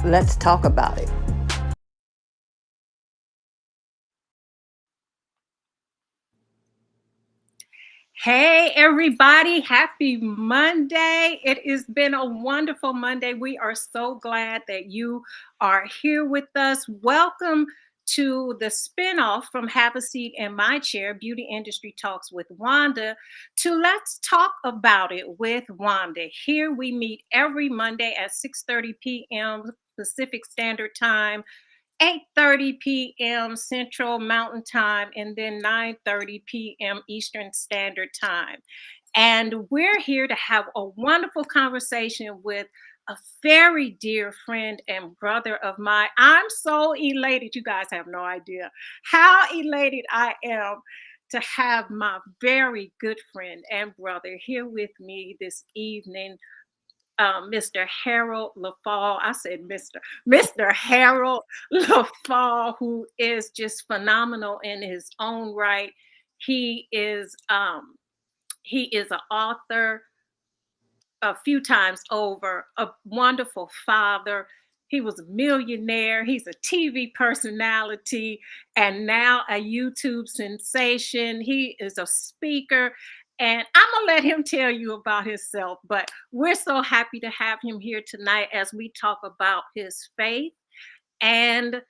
Let's talk about it. Hey, everybody. Happy Monday. It has been a wonderful Monday. We are so glad that you are here with us. Welcome to the spinoff from Have a Seat in My Chair, Beauty Industry Talks with Wanda, to Let's Talk About It with Wanda. Here we meet every Monday at 6:30 p.m. Pacific Standard Time, 8:30 p.m. Central Mountain Time, and then 9:30 p.m. Eastern Standard Time. And we're here to have a wonderful conversation with a very dear friend and brother of mine. I'm so elated. You guys have no idea how elated I am to have my very good friend and brother here with me this evening, Mr. Harold Leffall. I said Mr. Harold Leffall, who is just phenomenal in his own right. He is he is an author a few times over, a wonderful father. He was a millionaire. He's a TV personality and now a YouTube sensation. He is a speaker. And I'm going to let him tell you about himself. But we're so happy to have him here tonight as we talk about his faith and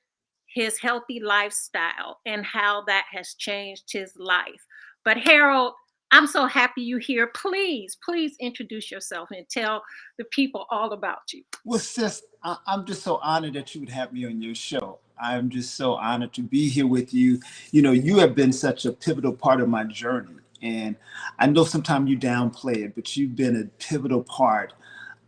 his healthy lifestyle and how that has changed his life. But Harold, I'm so happy you're here. Please introduce yourself and tell the people all about you. Well, sis, I'm just so honored that you would have me on your show. I'm just so honored to be here with you. You know, you have been such a pivotal part of my journey. And I know sometimes you downplay it, but you've been a pivotal part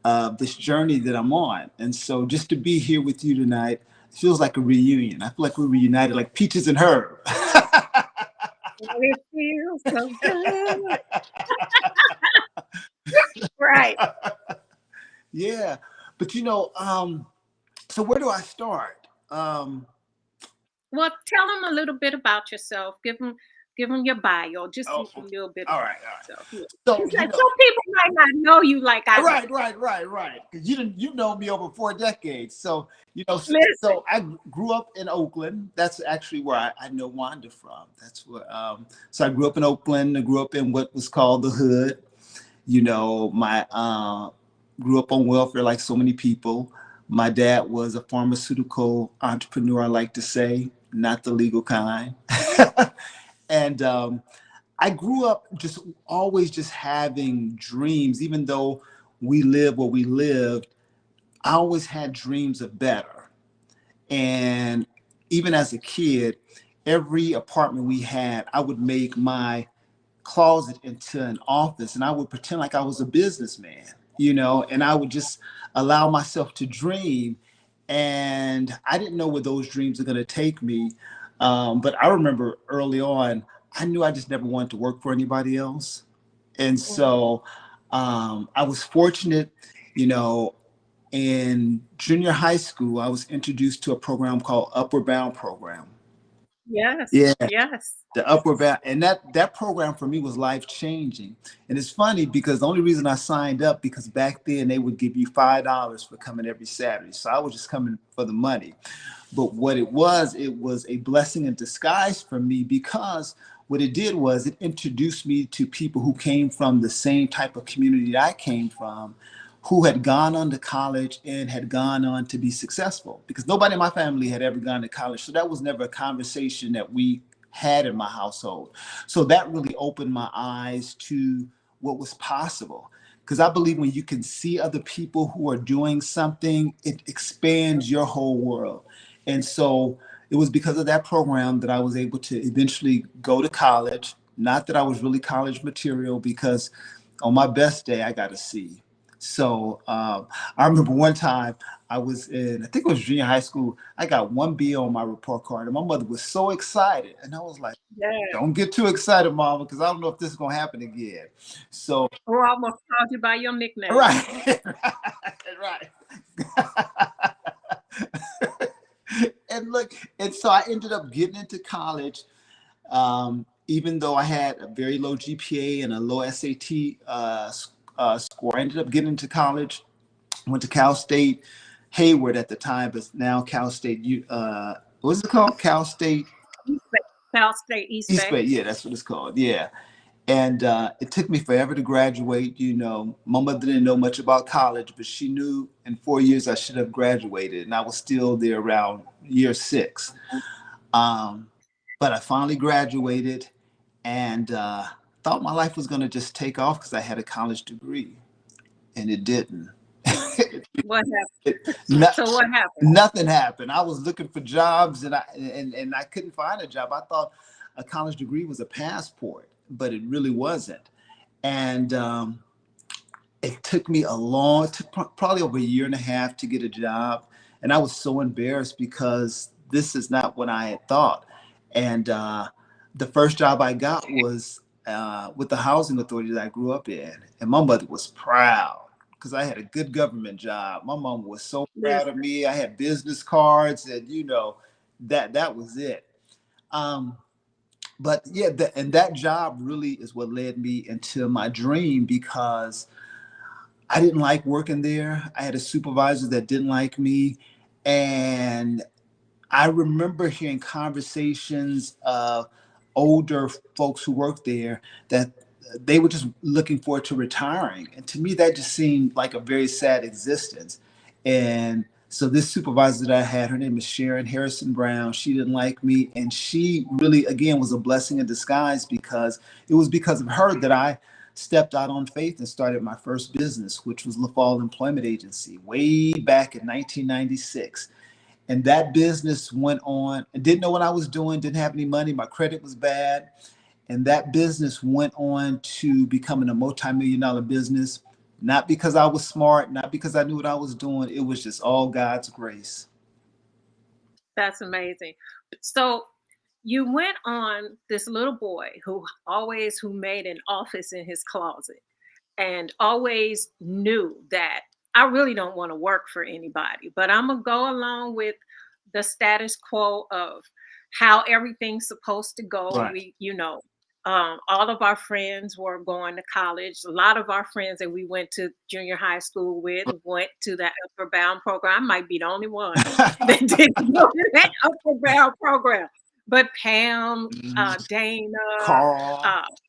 of this journey that I'm on. And so just to be here with you tonight feels like a reunion. I feel like we're reunited like Peaches and Herb. It feels so good. Right. Yeah. But so where do I start? Well, tell them a little bit about yourself. Give them your bio, just Oh, a little bit all about right. yourself. Yeah. So, It's like some people might not know you like I do. right. Because you know me over 4 decades. So, Listen, so I grew up in Oakland. That's actually where I know Wanda from. That's where, so I grew up in Oakland. I grew up in what was called the hood. My grew up on welfare like so many people. My dad was a pharmaceutical entrepreneur, I like to say, not the legal kind. And I grew up just always just having dreams, even though we lived where we lived, I always had dreams of better. And even as a kid, every apartment we had, I would make my closet into an office and I would pretend like I was a businessman, and I would just allow myself to dream. And I didn't know where those dreams are going to take me. But I remember early on, I knew I just never wanted to work for anybody else. And so I was fortunate, you know, in junior high school, I was introduced to a program called Upward Bound program. yes, Yeah, yes. the Upward Bound, and that program for me was life changing. And it's funny because the only reason I signed up because back then they would give you $5 for coming every Saturday, so I was just coming for the money. But what it was a blessing in disguise for me because what it did was it introduced me to people who came from the same type of community that I came from, who had gone on to college and had gone on to be successful. Because nobody in my family had ever gone to college. So that was never a conversation that we had in my household. So that really opened my eyes to what was possible. Because I believe when you can see other people who are doing something, it expands your whole world. And so it was because of that program that I was able to eventually go to college. Not that I was really college material, because on my best day, I got a C. So I remember one time I was in, I think it was junior high school. I got one B on my report card, and my mother was so excited. And I was like, Yeah. don't get too excited, Mama, because I don't know if this is going to happen again. So, Or almost called you by your nickname. right, right. And look, and so I ended up getting into college, even though I had a very low GPA and a low SAT score. I ended up getting into college, went to Cal State, Hayward at the time, but now Cal State. What's it called? Cal State East Bay. Cal State East East Bay. Bay. Yeah, that's what it's called. Yeah. And it took me forever to graduate. My mother didn't know much about college, but she knew in 4 years I should have graduated, and I was still there around year 6. But I finally graduated, and thought my life was going to just take off because I had a college degree, and it didn't. What happened? Not, So what happened? nothing happened. I was looking for jobs, and I couldn't find a job. I thought a college degree was a passport, but it really wasn't. And it took me probably over a year and a half to get a job. And I was so embarrassed because this is not what I had thought. And the first job I got was with the housing authority that I grew up in. And my mother was proud because I had a good government job. My mom was so proud of me. I had business cards, and that was it. But yeah, and that job really is what led me into my dream, because I didn't like working there. I had a supervisor that didn't like me. And I remember hearing conversations of older folks who worked there that they were just looking forward to retiring. And to me, that just seemed like a very sad existence. And so this supervisor that I had, her name is Sharon Harrison Brown. She didn't like me. And she really, again, was a blessing in disguise, because it was because of her that I stepped out on faith and started my first business, which was Leffall Employment Agency, way back in 1996. And that business went on. I didn't know what I was doing, didn't have any money. My credit was bad. And that business went on to becoming a multi-million-dollar business, not because I was smart, not because I knew what I was doing. It was just all God's grace. That's amazing. So you went on, this little boy who made an office in his closet and always knew that I really don't want to work for anybody, but I'm going to go along with the status quo of how everything's supposed to go. Right. All of our friends were going to college. A lot of our friends that we went to junior high school with went to that Upward Bound program. I might be the only one that didn't go to that Upward Bound program. But Pam, Dana, Carl,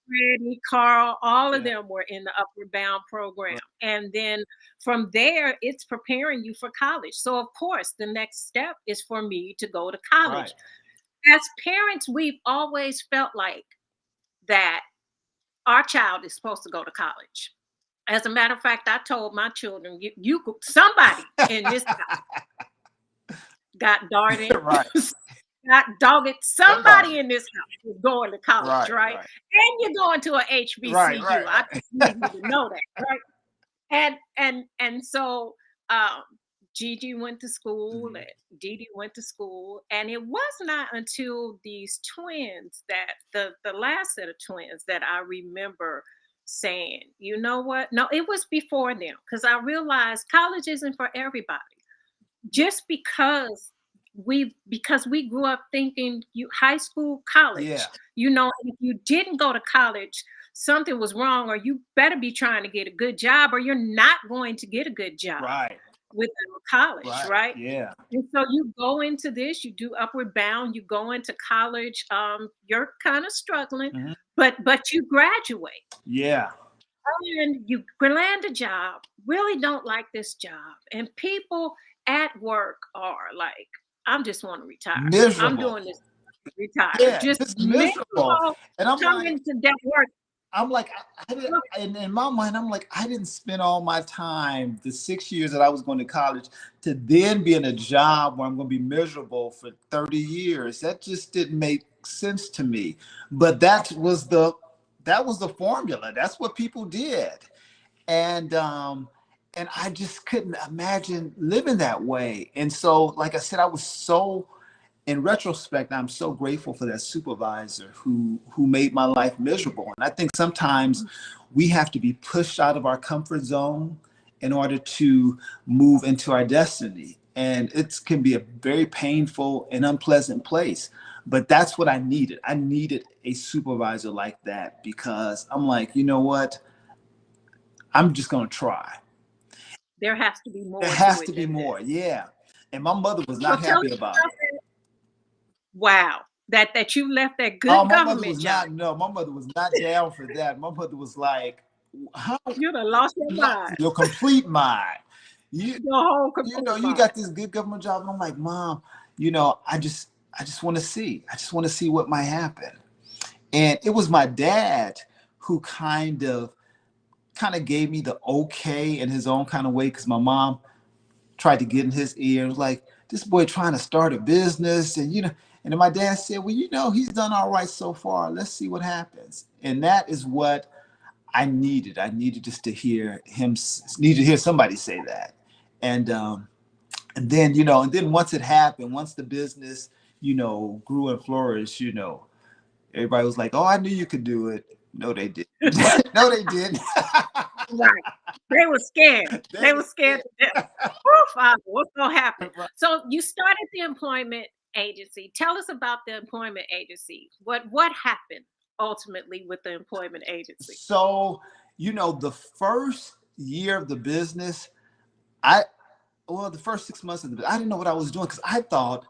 Freddie, Carl, all of them were in the Upward Bound program. And then from there, it's preparing you for college. So, of course, the next step is for me to go to college. As parents, we've always felt like that our child is supposed to go to college. As a matter of fact, I told my children, somebody in this house got darted, got dogged. Somebody in this house is going to college, right? And you're going to a HBCU. I just need you to know that, right? And so Gigi went to school, and Dee went to school, and it was not until these twins, that the last set of twins, that I remember saying, you know what? No, it was before them, because I realized college isn't for everybody. Just because we grew up thinking high school, college, if you didn't go to college, something was wrong, or you better be trying to get a good job, or you're not going to get a good job. Within college, right? Yeah. And so you go into this, you do Upward Bound, you go into college, you're kind of struggling, but you graduate. Yeah. And you land a job, really don't like this job. And people at work are like, I just want to retire. Miserable. I'm doing this to retire. Yeah, just miserable. And I'm coming to that work. I'm like, in my mind, I'm like, I didn't spend all my time, the 6 years that I was going to college, to then be in a job where I'm going to be miserable for 30 years. That just didn't make sense to me. But that was the formula. That's what people did. And I just couldn't imagine living that way. And so, like I said, in retrospect, I'm so grateful for that supervisor who made my life miserable. And I think sometimes we have to be pushed out of our comfort zone in order to move into our destiny. And it can be a very painful and unpleasant place. But that's what I needed. I needed a supervisor like that, because I'm like, you know what? I'm just going to try. there has to be There more has to to it be than more. this. Yeah. And my mother was So not tell happy us about about it. that. Wow, that you left that Oh, good my mother was government job. not, no, my mother was not down for that. My mother was like, how, You done lost your mind. your complete mind. You, Your whole you know, complete you mind. got this good government job. And I'm like, Mom, I just want to see. I just want to see what might happen. And it was my dad who kind of gave me the okay in his own kind of way, because my mom tried to get in his ear. It was like, this boy trying to start a business, and then my dad said, well, he's done all right so far. Let's see what happens. And that is what I needed. I needed just to hear needed to hear somebody say that. And then, and then once it happened, once the business, grew and flourished, everybody was like, oh, I knew you could do it. No, they didn't. No, they didn't. Right. They were scared. They They were were scared scared. to death. Oh, Father, what's gonna happen? Right. So you started the employment agency. Tell us about the employment agency. What happened ultimately with the employment agency? So, the first year of the business, I the first 6 months of the business, I didn't know what I was doing, because I thought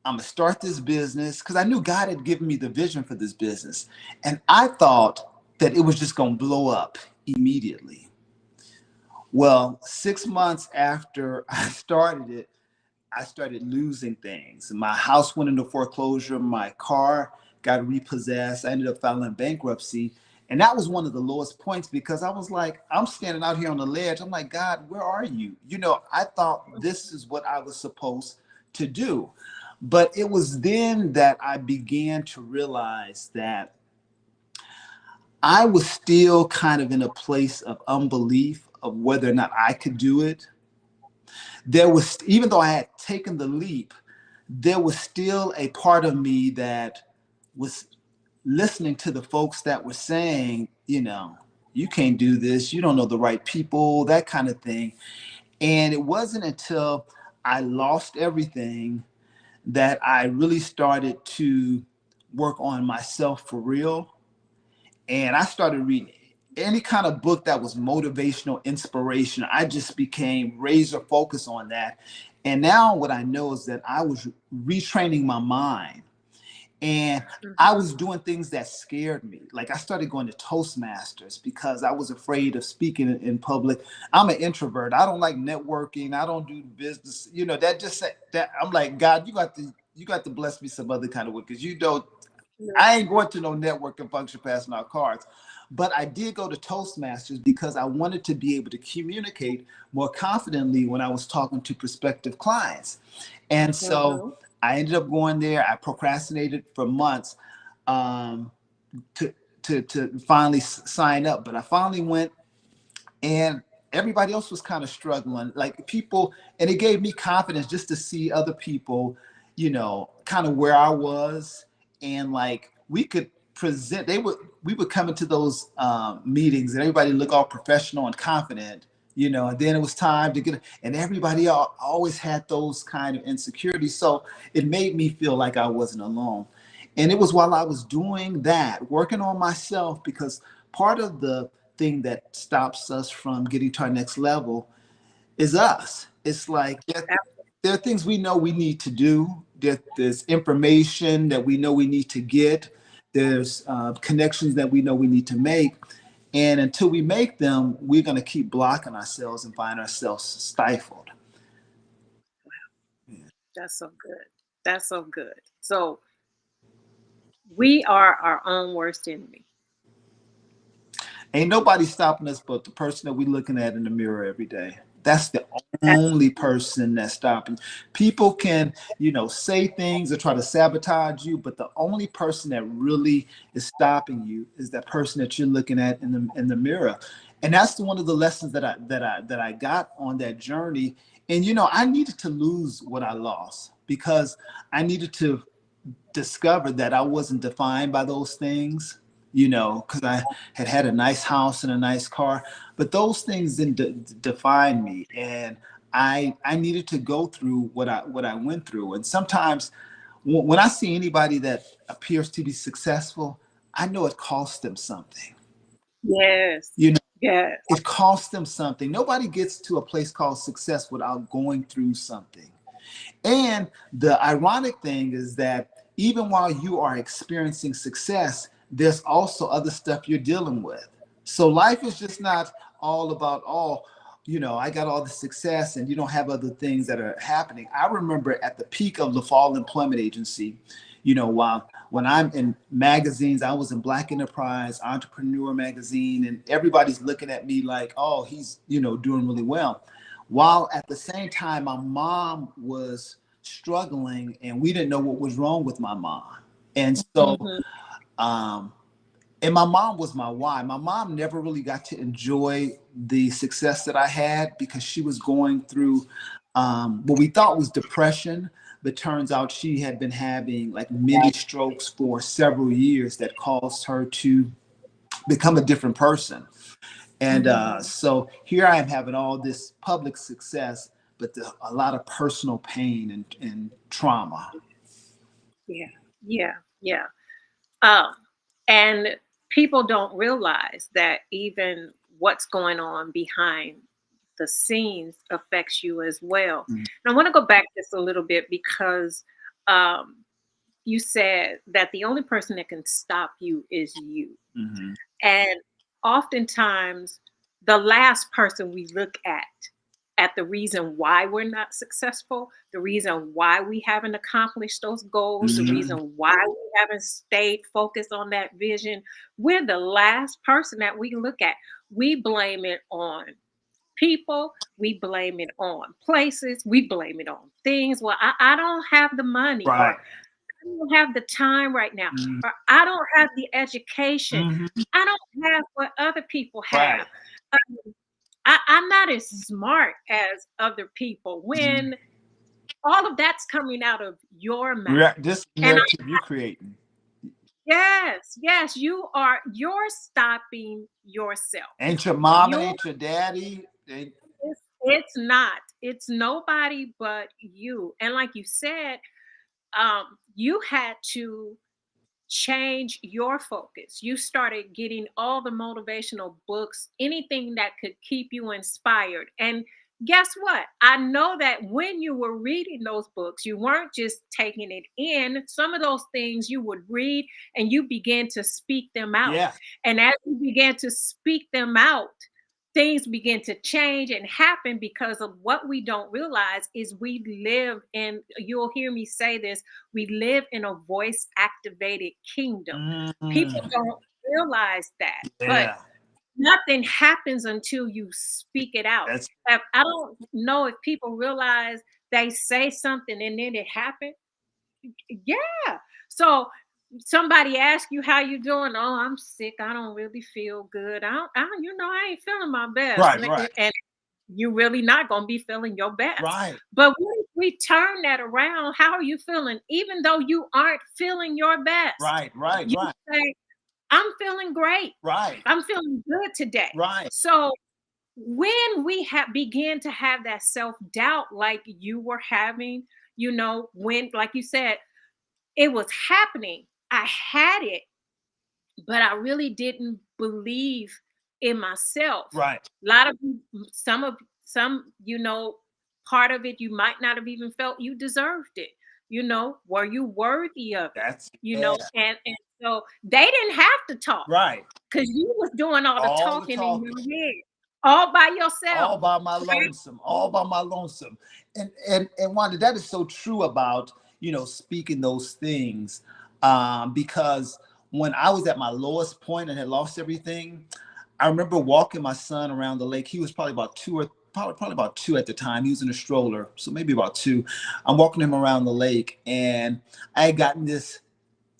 I'm gonna start this business, because I knew God had given me the vision for this business. And I thought that it was just gonna blow up immediately. Well, 6 months after I started it, I started losing things. My house went into foreclosure. My car got repossessed. I ended up filing bankruptcy. And that was one of the lowest points, because I was like, I'm standing out here on the ledge. I'm like, God, where are you? I thought this is what I was supposed to do. But it was then that I began to realize that I was still kind of in a place of unbelief of whether or not I could do it. There was, even though I had taken the leap, there was still a part of me that was listening to the folks that were saying, you can't do this, you don't know the right people, that kind of thing. And it wasn't until I lost everything that I really started to work on myself for real. And I started reading any kind of book that was motivational, inspiration. I just became razor focused on that. And now what I know is that I was retraining my mind, and I was doing things that scared me. Like, I started going to Toastmasters because I was afraid of speaking in public. I'm an introvert. I don't like networking. I don't do business. That just that I'm like, God, you got to bless me some other kind of way, because I ain't going to no networking function passing out cards. But I did go to Toastmasters because I wanted to be able to communicate more confidently when I was talking to prospective clients. And so Mm-hmm. I ended up going there. I procrastinated for months um, to, to finally sign up. But I finally went, and everybody else was kind of struggling. Like, people, and it gave me confidence just to see other people, kind of where I was. And like, we could present, we would come into those meetings, and everybody look all professional and confident, and then it was time to get, and everybody always had those kind of insecurities. So it made me feel like I wasn't alone. And it was while I was doing that, working on myself, because part of the thing that stops us from getting to our next level is us. It's like, there are things we know we need to do. There's information that we know we need to get. There's connections that we know we need to make. And until we make them, we're going to keep blocking ourselves and find ourselves stifled. That's so good. That's so good. So we are our own worst enemy. Ain't nobody stopping us but the person that we're looking at in the mirror every day. That's the That's only person that's stopping. People can, say things or try to sabotage you, but the only person that really is stopping you is that person that you're looking at in the mirror. And that's one of the lessons that I got on that journey. And I needed to lose what I lost, because I needed to discover that I wasn't defined by those things, because I had a nice house and a nice car, but those things didn't define me. And I needed to go through what I went through. And sometimes when I see anybody that appears to be successful, I know it cost them something. yes. Yes. It costs them something. Nobody gets to a place called success without going through something. And the ironic thing is that even while you are experiencing success, there's also other stuff you're dealing with. So life is just not all about, oh, I got all the success and you don't have other things that are happening. I remember at the peak of Leffall Employment Agency, while when I'm in magazines, I was in Black Enterprise, Entrepreneur Magazine, and everybody's looking at me like, oh, he's, doing really well. While at the same time, my mom was struggling and we didn't know what was wrong with my mom. And so, Mhm. and my mom was my why. My mom never really got to enjoy the success that I had because she was going through what we thought was depression, but turns out she had been having like many strokes for several years that caused her to become a different person. And Mhm. so here I am having all this public success, but a lot of personal pain and trauma. Yeah. Yeah. Yeah. Um, and people don't realize that even what's going on behind the scenes affects you as well. And I want to go back just a little bit because um, you said that the only person that can stop you is you. Mm-hmm. And oftentimes, the last person we look at the reason why we're not successful, the reason why we haven't accomplished those goals, the Mm-hmm. reason why we haven't stayed focused on that vision, we're the last person that we look at. We blame it on people, we blame it on places, we blame it on things. Well, I don't have the money, or Right. I don't have the time right now, Mm-hmm. or I don't have the education. Mm-hmm. I don't have what other people Right. have. I'm not as smart as other people when all of that's coming out of your mouth. This And narrative you're creating. yes, yes, you're stopping yourself. Ain't your mama, You're ain't your daddy. it's not. It's nobody but you. And like you said, you had to change your focus. You started getting all the motivational books, anything that could keep you inspired. And guess what? I know that when you were reading those books, you weren't just taking it in. Some of those things you would read and you began to speak them out. Yeah. And as you began to speak them out, things begin to change and happen because of what we don't realize is we live in, you'll hear me say this, we live in a voice activated kingdom. People Mm, don't realize that, but yeah. nothing happens until you speak it out. That's I don't know if people realize they say something and then it happens. Yeah. So somebody asks you how you doing. Oh, I'm sick. I don't really feel good. I ain't feeling my best. right. Right. And you're really not going to be feeling your best. Right. But what if we turn that around? How are you feeling? Even though you aren't feeling your best, Right. Right. you Right. say, I'm feeling great. Right. I'm feeling good today. Right. So when we begin to have that self-doubt like you were having, when, like you said, it was happening. I had it, but I really didn't believe in myself. Right. A lot of some, part of it you might not have even felt you deserved it. Were you worthy of it? That's yeah. And so they didn't have to talk Right. because you was doing all the All the talking in talking. your head all by All yourself. by my Right? lonesome. All by my lonesome. And Wanda, that is so true about speaking those things, because when I was at my lowest point and had lost everything, I remember walking my son around the lake. He was probably about probably about two at the time. He was in a stroller, so maybe about two. I'm walking him around the lake, and I had gotten this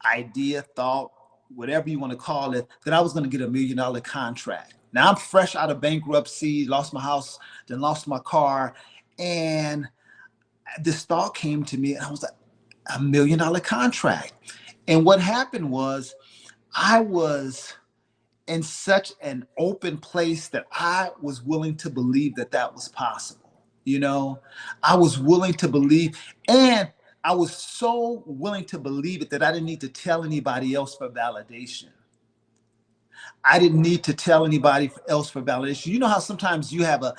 idea, thought, whatever you want to call it, that I was going to get $1 million contract. Now I'm fresh out of bankruptcy, lost my house, then lost my car, and this thought came to me, and I was like, $1 million contract. And what happened was, I was in such an open place that I was willing to believe that that was possible. I was willing to believe, and I was so willing to believe it that I didn't need to tell anybody else for validation. I didn't need to tell anybody else for validation. You know how sometimes you have a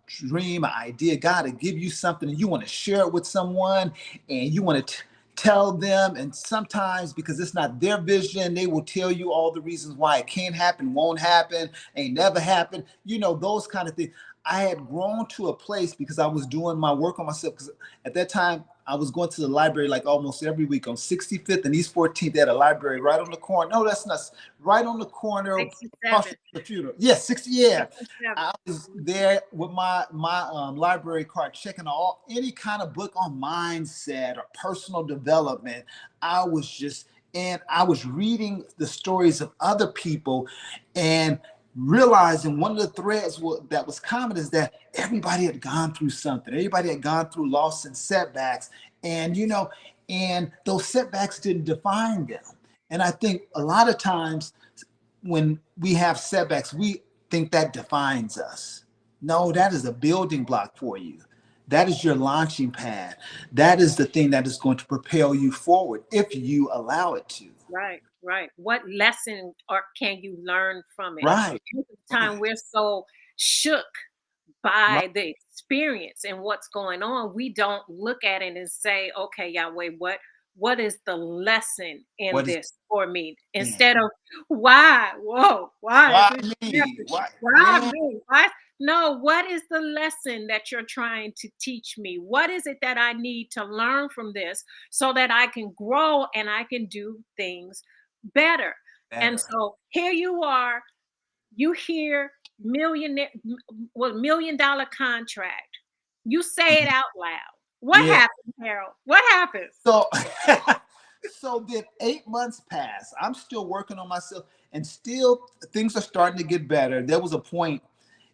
dream, an idea, God to give you something and you want to share it with someone and you want to tell them. And sometimes because it's not their vision, they will tell you all the reasons why it can't happen, won't happen, ain't never happened. You know, those kind of things. I had grown to a place because I was doing my work on myself. Because at that time, I was going to the library like almost every week on 65th and East 14th. They had a library right on the corner. No, that's not right on the corner across 67. from the computer. Yes, 60. Yeah, 67. I was there with my library card, checking all any kind of book on mindset or personal development. I was just and I was reading the stories of other people, and realizing one of the threads that was common is that everybody had gone through something. Everybody had gone through loss and setbacks, and and those setbacks didn't define them. And I think a lot of times when we have setbacks, we think that defines us. No, that is a building block for you. That is your launching pad. That is the thing that is going to propel you forward if you allow it to. Right, right. What lesson or can you learn from it? Right, Most of the time, right, we're so shook right. by the experience and what's going on. We don't look at it and say, "Okay, Yahweh, what is the lesson in What is this for me?" yeah? Instead of why, whoa, why is Why this me? happening? Why? Why Yeah, me? Why? No, what is the lesson that you're trying to teach me? What is it that I need to learn from this so that I can grow and I can do things better? And better. so here you are, you hear millionaire, well, $1 million contract. You say it Mhm. out loud. What Yeah. happens, Harold? What happens? So, so then 8 months pass. I'm still working on myself, and still things are starting to get better. There was a point,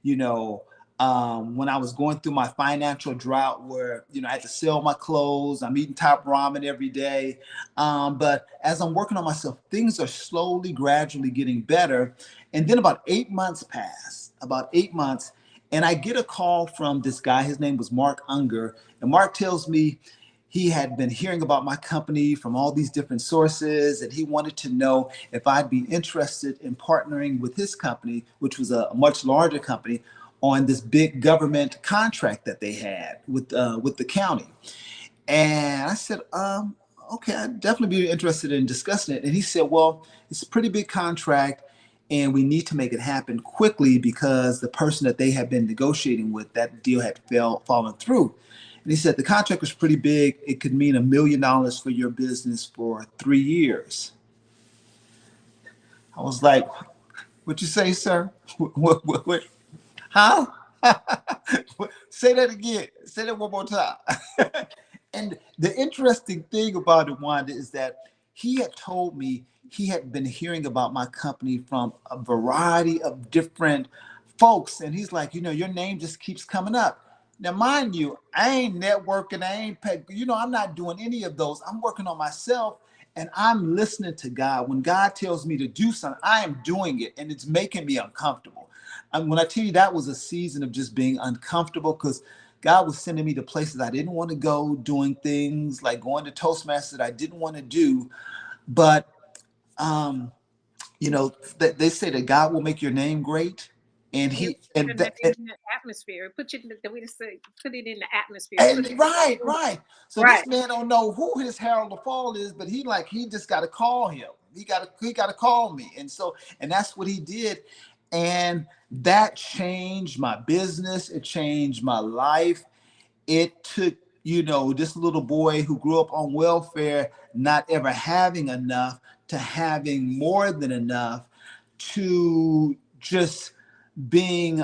you know, when I was going through my financial drought where, I had to sell my clothes. I'm eating top ramen every day. But as I'm working on myself, things are slowly, gradually getting better. And then about 8 months pass, about 8 months, and I get a call from this guy. His name was Mark Unger. And Mark tells me he had been hearing about my company from all these different sources, and he wanted to know if I'd be interested in partnering with his company, which was a much larger company, on this big government contract that they had with the county. And I said, okay, I'd definitely be interested in discussing it. And he said, well, it's a pretty big contract, and we need to make it happen quickly because the person that they had been negotiating with, that deal had fallen through. And he said the contract was pretty big. It could mean $1 million for your business for 3 years. I was like, "What you say, sir? What? Huh? Say that again. Say that one more time." And the interesting thing about it, Wanda, is that he had told me he had been hearing about my company from a variety of different folks. And he's like, your name just keeps coming up. Now, mind you, I ain't networking, I ain't pay, I'm not doing any of those. I'm working on myself and I'm listening to God. When God tells me to do something, I am doing it and it's making me uncomfortable. And when I tell you that was a season of just being uncomfortable because God was sending me to places I didn't want to go, doing things like going to Toastmasters that I didn't want to do. But, um, they say that God will make your name great. And You he, and put that, it in the atmosphere. Put you the way to say, put it in the atmosphere. Put it right, right. So right. this man don't know who his Harold Leffall is, but he just got to call him. He got to call me. And that's what he did. And that changed my business. It changed my life. It took, this little boy who grew up on welfare, not ever having enough, to having more than enough, to just being,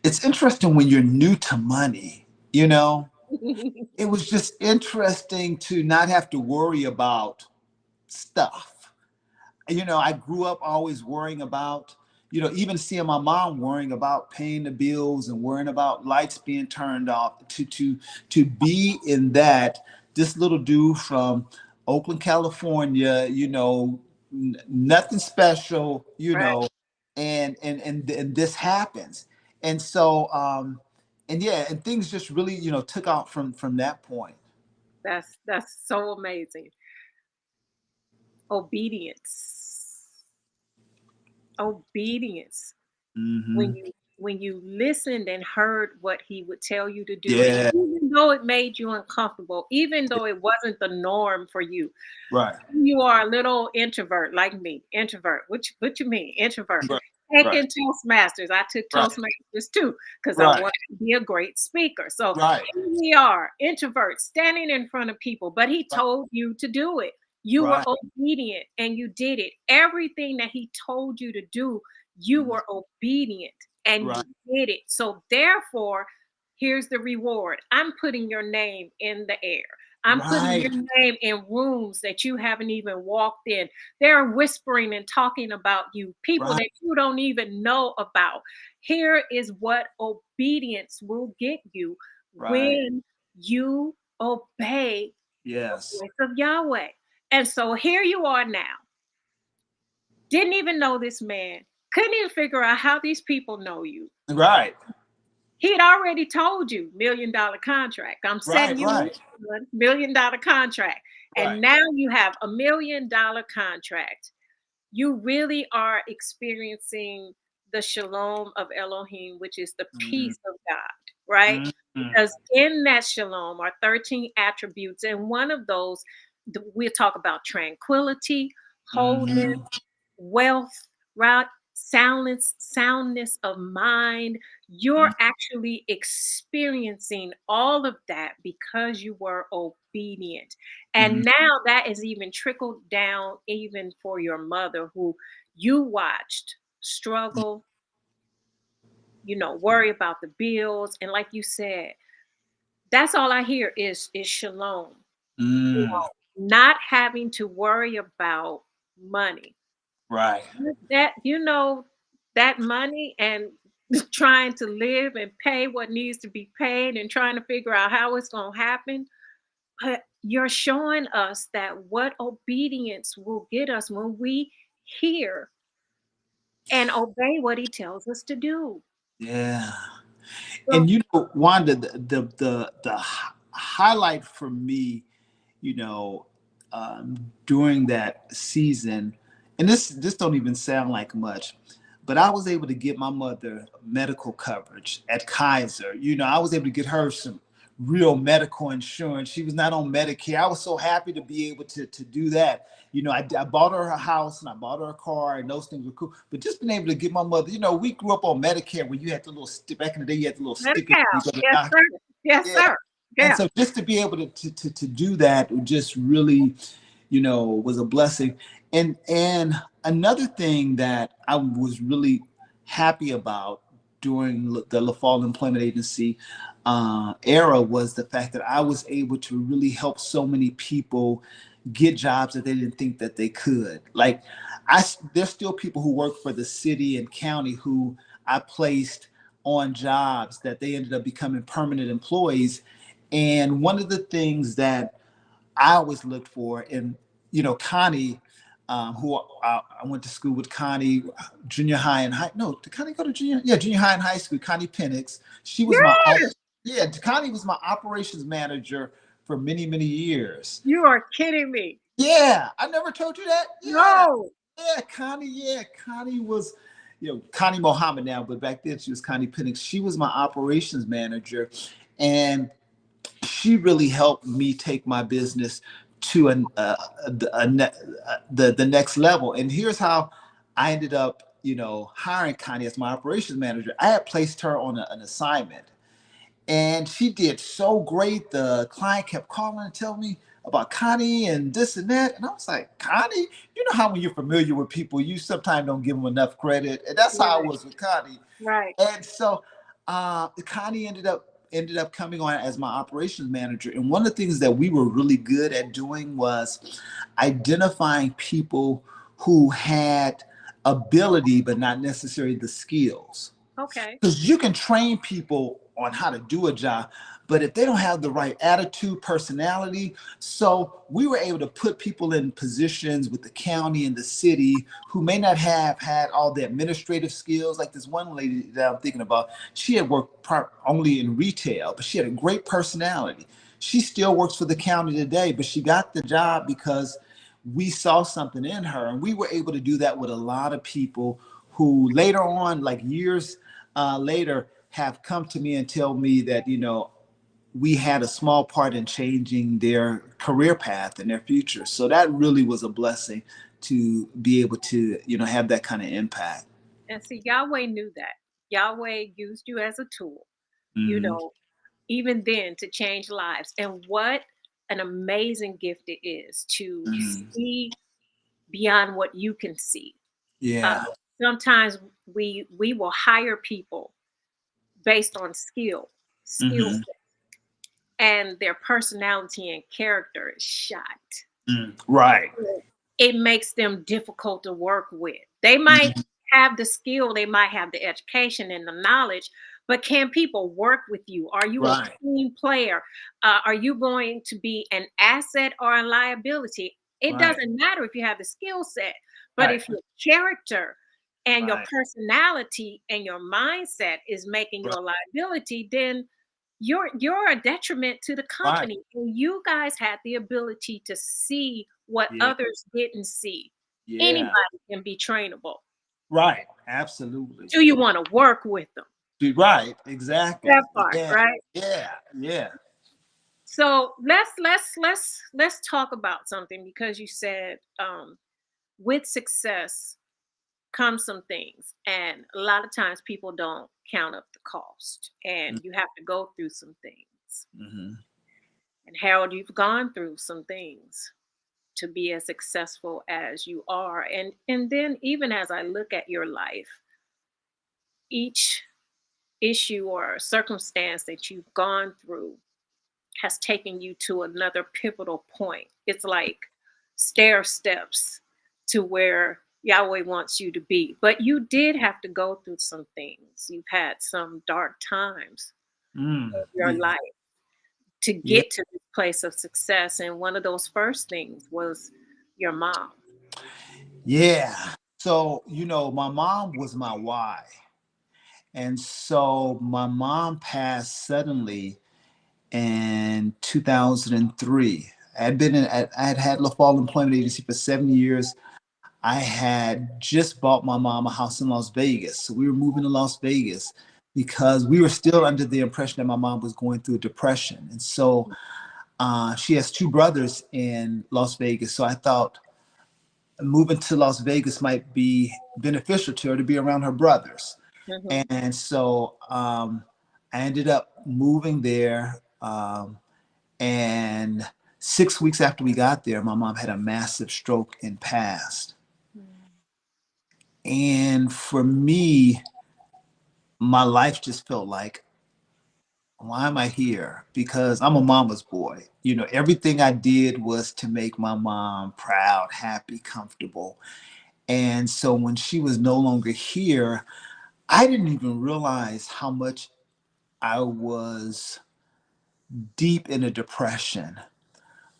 it's interesting when you're new to money, it was just interesting to not have to worry about stuff. I grew up always worrying about, even seeing my mom worrying about paying the bills and worrying about lights being turned off. To be in that, this little dude from Oakland, California, nothing special, Right. and this happens, and so and yeah, and things just really took out from that point. That's so amazing. Obedience. obedience. when Hmm. you when you listened and heard what he would tell you to do, Yeah. even though it made you uncomfortable, even though it wasn't the norm for you. Right. You are a little introvert like me. Introvert. What you mean? Introvert. Right. Right. Taking Toastmasters. I took Right. Toastmasters too because I Right. wanted to be a great speaker. So Right. here we are, introverts standing in front of people, but he Right. told you to do it. You were Right. obedient and you did it. Everything that he told you to do, you Mhm. were obedient and you Right. did it. So therefore, here's the reward. I'm putting your name in the air. I'm putting your Right. name in rooms that you haven't even walked in. They're whispering and talking about you, people Right. that you don't even know about. Here is what obedience will get you Right. when you obey the Yes. voice of Yahweh. And so here you are now. Didn't even know this man. Couldn't even figure out how these people know you. Right. He had already told you $1 million contract. I'm setting Right. you Right. up for $1 million contract. And Right. now you have $1 million contract. You really are experiencing the shalom of Elohim, which is the Mhm. peace of God, right? Mhm. Because in that shalom are 13 attributes. And one of those, we'll talk about tranquility, wholeness, Mhm. wealth, right? Soundness of mind. You're actually experiencing all of that because you were obedient. And Mhm. now that is even trickled down even for your mother who you watched struggle, worry about the bills. And like you said, that's all I hear is shalom. Mm. Not having to worry about money. Right. That money and trying to live and pay what needs to be paid and trying to figure out how it's going to happen. But you're showing us that what obedience will get us when we hear and obey what he tells us to do. Yeah. So, And Wanda, the highlight for me, you know, during that season, and this don't even sound like much, but I was able to get my mother medical coverage at Kaiser. I was able to get her some real medical insurance. She was not on Medicare. I was so happy to be able to do that. I bought her a house and I bought her a car, and those things were cool. But just being able to get my mother, we grew up on Medicare where you had the little back in the day, you had the little sticker. Medi-Cal. Yes, sir. Yes, Yeah. sir. And Yeah. so just to be able to do that just really, was a blessing. And another thing that I was really happy about during the Leffall Employment Agency era was the fact that I was able to really help so many people get jobs that they didn't think that they could. Like, there's still people who work for the city and county who I placed on jobs that they ended up becoming permanent employees. And one of the things that I always looked for, and Connie, who I went to school with Connie, junior high and high. No, did Connie go to junior? Yeah, junior high and high school. Connie Penix. She was Yes. yeah. Connie was my operations manager for many many years. You are kidding me. Yeah, I never told you that. Yeah, No. yeah, Connie. Yeah, Connie was, Connie Mohammed now, but back then she was Connie Penix. She was my operations manager, and she really helped me take my business to the next level. And here's how I ended up, hiring Connie as my operations manager. I had placed her on an assignment, and she did so great. The client kept calling and telling me about Connie and this and that. And I was like, Connie, you know how when you're familiar with people, you sometimes don't give them enough credit. And that's how I Right. was with Connie. Right. And so Connie ended up coming on as my operations manager. And one of the things that we were really good at doing was identifying people who had ability but not necessarily the skills. Okay. Because you can train people on how to do a job, but if they don't have the right attitude, personality, so we were able to put people in positions with the county and the city who may not have had all the administrative skills. Like this one lady that I'm thinking about, she had worked only in retail, but she had a great personality. She still works for the county today, but she got the job because we saw something in her, and we were able to do that with a lot of people who later on, like years later, have come to me and tell me that, we had a small part in changing their career path and their future. So that really was a blessing to be able to, have that kind of impact. And see, Yahweh knew that. Yahweh used you as a tool, you Hmm. know, even then to change lives. And what an amazing gift it is to Hmm. see beyond what you can see. Uh, Yeah. Sometimes we will hire people based on skill Hmm. set, and their personality and character is shot. Right. It makes them difficult to work with. They might Mhm. have the skill, they might have the education and the knowledge, but can people work with you? Are you a Right. team player? Are you going to be an asset or a liability? It Right. doesn't matter if you have the skill set, but Right. if your character and your Right. personality and your mindset is making you Right. a liability, then you're a detriment to the Right. company. And you guys had the ability to see what Yeah. others didn't see. Yeah. Anybody can be trainable. Right. Absolutely. Do you want to work with them? Right. Exactly. That part, Yeah. right? Yeah. Yeah. So let's talk about something, because you said with success comes some things, and a lot of times people don't count up the cost, and you have to go through some things. Mm-hmm. And Harold, you've gone through some things to be as successful as you are. And then even as I look at your life, each issue or circumstance that you've gone through has taken you to another pivotal point. It's like stair steps to where Yahweh wants you to be. But you did have to go through some things. You've had some dark times in your Yeah. life to Yeah. get to this place of success. And one of those first things was your mom. Yeah. So, my mom was my why. And so my mom passed suddenly in 2003. I had had Leffall Employment Agency for 7 years. I had just bought my mom a house in Las Vegas. So we were moving to Las Vegas because we were still under the impression that my mom was going through a depression. And so she has two brothers in Las Vegas. So I thought moving to Las Vegas might be beneficial to her to be around her brothers. Mhm. And so I ended up moving there. And 6 weeks after we got there, my mom had a massive stroke and passed. And for me, my life just felt like, why am I here? Because I'm a mama's boy. Everything I did was to make my mom proud, happy, comfortable. And so when she was no longer here, I didn't even realize how much I was deep in a depression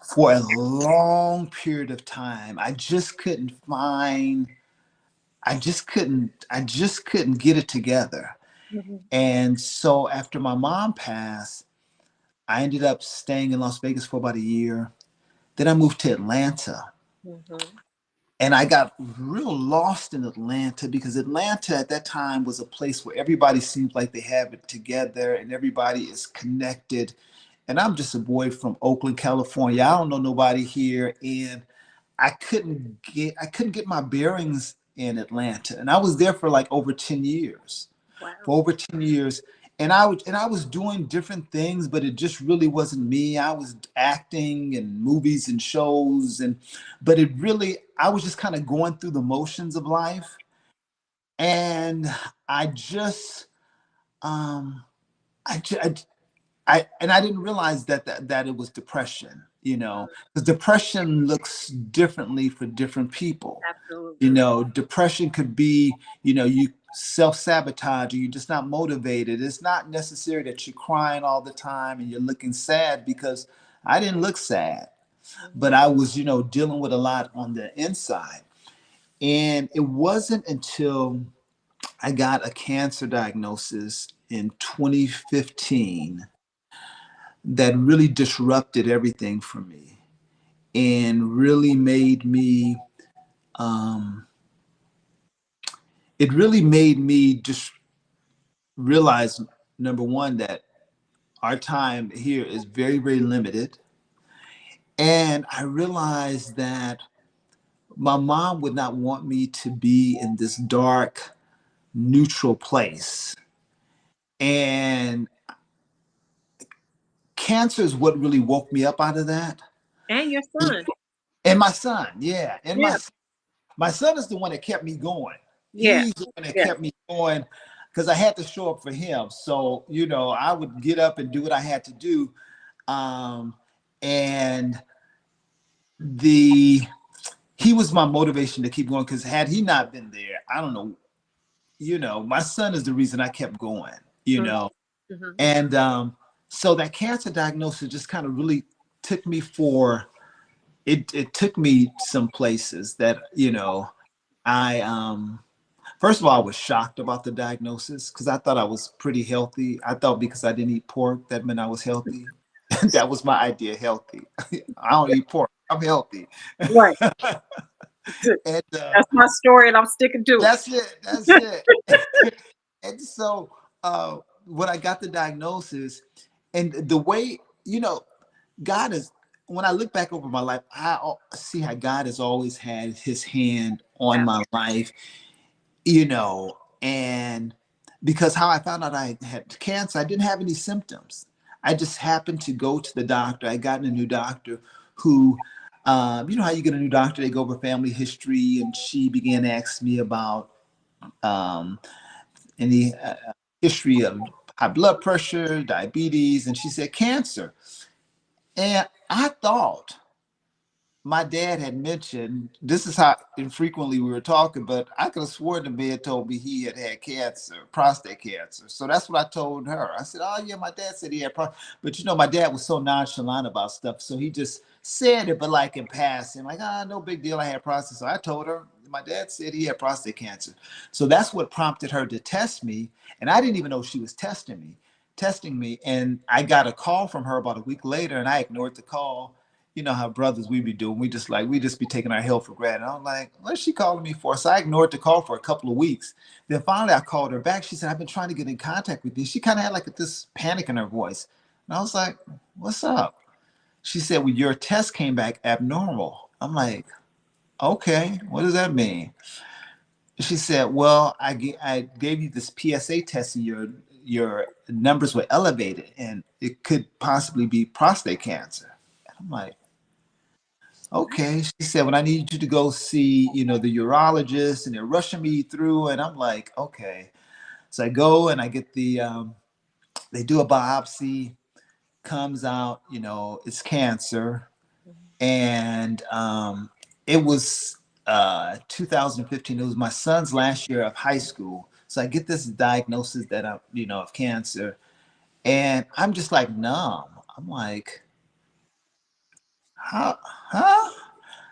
for a long period of time. I just couldn't get it together. Mhm. And so after my mom passed, I ended up staying in Las Vegas for about a year. Then I moved to Atlanta. Mhm. And I got real lost in Atlanta because Atlanta at that time was a place where everybody seems like they have it together and everybody is connected. And I'm just a boy from Oakland, California. I don't know nobody here. And I couldn't get my bearings in Atlanta. And I was there for like over 10 years. Wow. For over 10 years. And I was doing different things, but it just really wasn't me. I was acting in movies and shows, but I was just kind of going through the motions of life. And I just um I, ju- I didn't realize that it was depression, because depression looks differently for different people. Absolutely. Depression could be, you self-sabotage or you're just not motivated. It's not necessary that you're crying all the time and you're looking sad, because I didn't look sad, but Mhm. I was, dealing with a lot on the inside. And it wasn't until I got a cancer diagnosis in 2015 that really disrupted everything for me and really made me um, it really made me just realize, number one, that our time here is very, very limited. And I realized that my mom would not want me to be in this dark, neutral place. And cancer is what really woke me up out of that. And your son. And my son, yeah. And Yeah. my son is the one that kept me going. Yeah. He's the one that Yeah. kept me going because I had to show up for him. So, I would get up and do what I had to do. Um, and the he was my motivation to keep going, because had he not been there, I don't know, my son is the reason I kept going, you Mhm. know. Mhm. And so that cancer diagnosis just kind of really took me for it took me some places that, I first of all, I was shocked about the diagnosis because I thought I was pretty healthy. I thought because I didn't eat pork, that meant I was healthy. That was my idea, healthy. I don't eat pork. I'm healthy. Right. And That's my story, and I'm sticking to it. that's it. That's it. And so when I got the diagnosis, and the way, God is, when I look back over my life, see how God has always had his hand on Yeah. my life, and because how I found out I had cancer, I didn't have any symptoms. I just happened to go to the doctor. I got a new doctor who, you know how you get a new doctor, they go over family history, and she began to ask me about um, any history of high blood pressure, diabetes, and she said cancer. And I thought my dad had mentioned, this is how infrequently we were talking, but I could have sworn the man told me he had had cancer, prostate cancer. So that's what I told her. I said, oh yeah, my dad said he had prostate. But my dad was so nonchalant about stuff. So he just said it, but like in passing, like, no big deal. I had prostate. So I told her, my dad said he had prostate cancer. So that's what prompted her to test me. And I didn't even know she was testing me. And I got a call from her about a week later, and I ignored the call. You know how brothers we be doing. We just be taking our health for granted. I'm like, what's she calling me for? So I ignored the call for a couple of weeks. Then finally I called her back. She said, I've been trying to get in contact with you. She kind of had like this panic in her voice. And I was like, what's up? She said, well, your test came back abnormal. I'm like, okay, what does that mean? She said, well, I gave you this PSA test, and your numbers were elevated, and it could possibly be prostate cancer. And I'm like, okay. She said, well, I need you to go see, the urologist, and they're rushing me through. And I'm like, okay. So I go and I get they do a biopsy, comes out, it's cancer. And it was 2015. It was my son's last year of high school. So I get this diagnosis that I'm, of cancer. And I'm just like numb. I'm like, huh?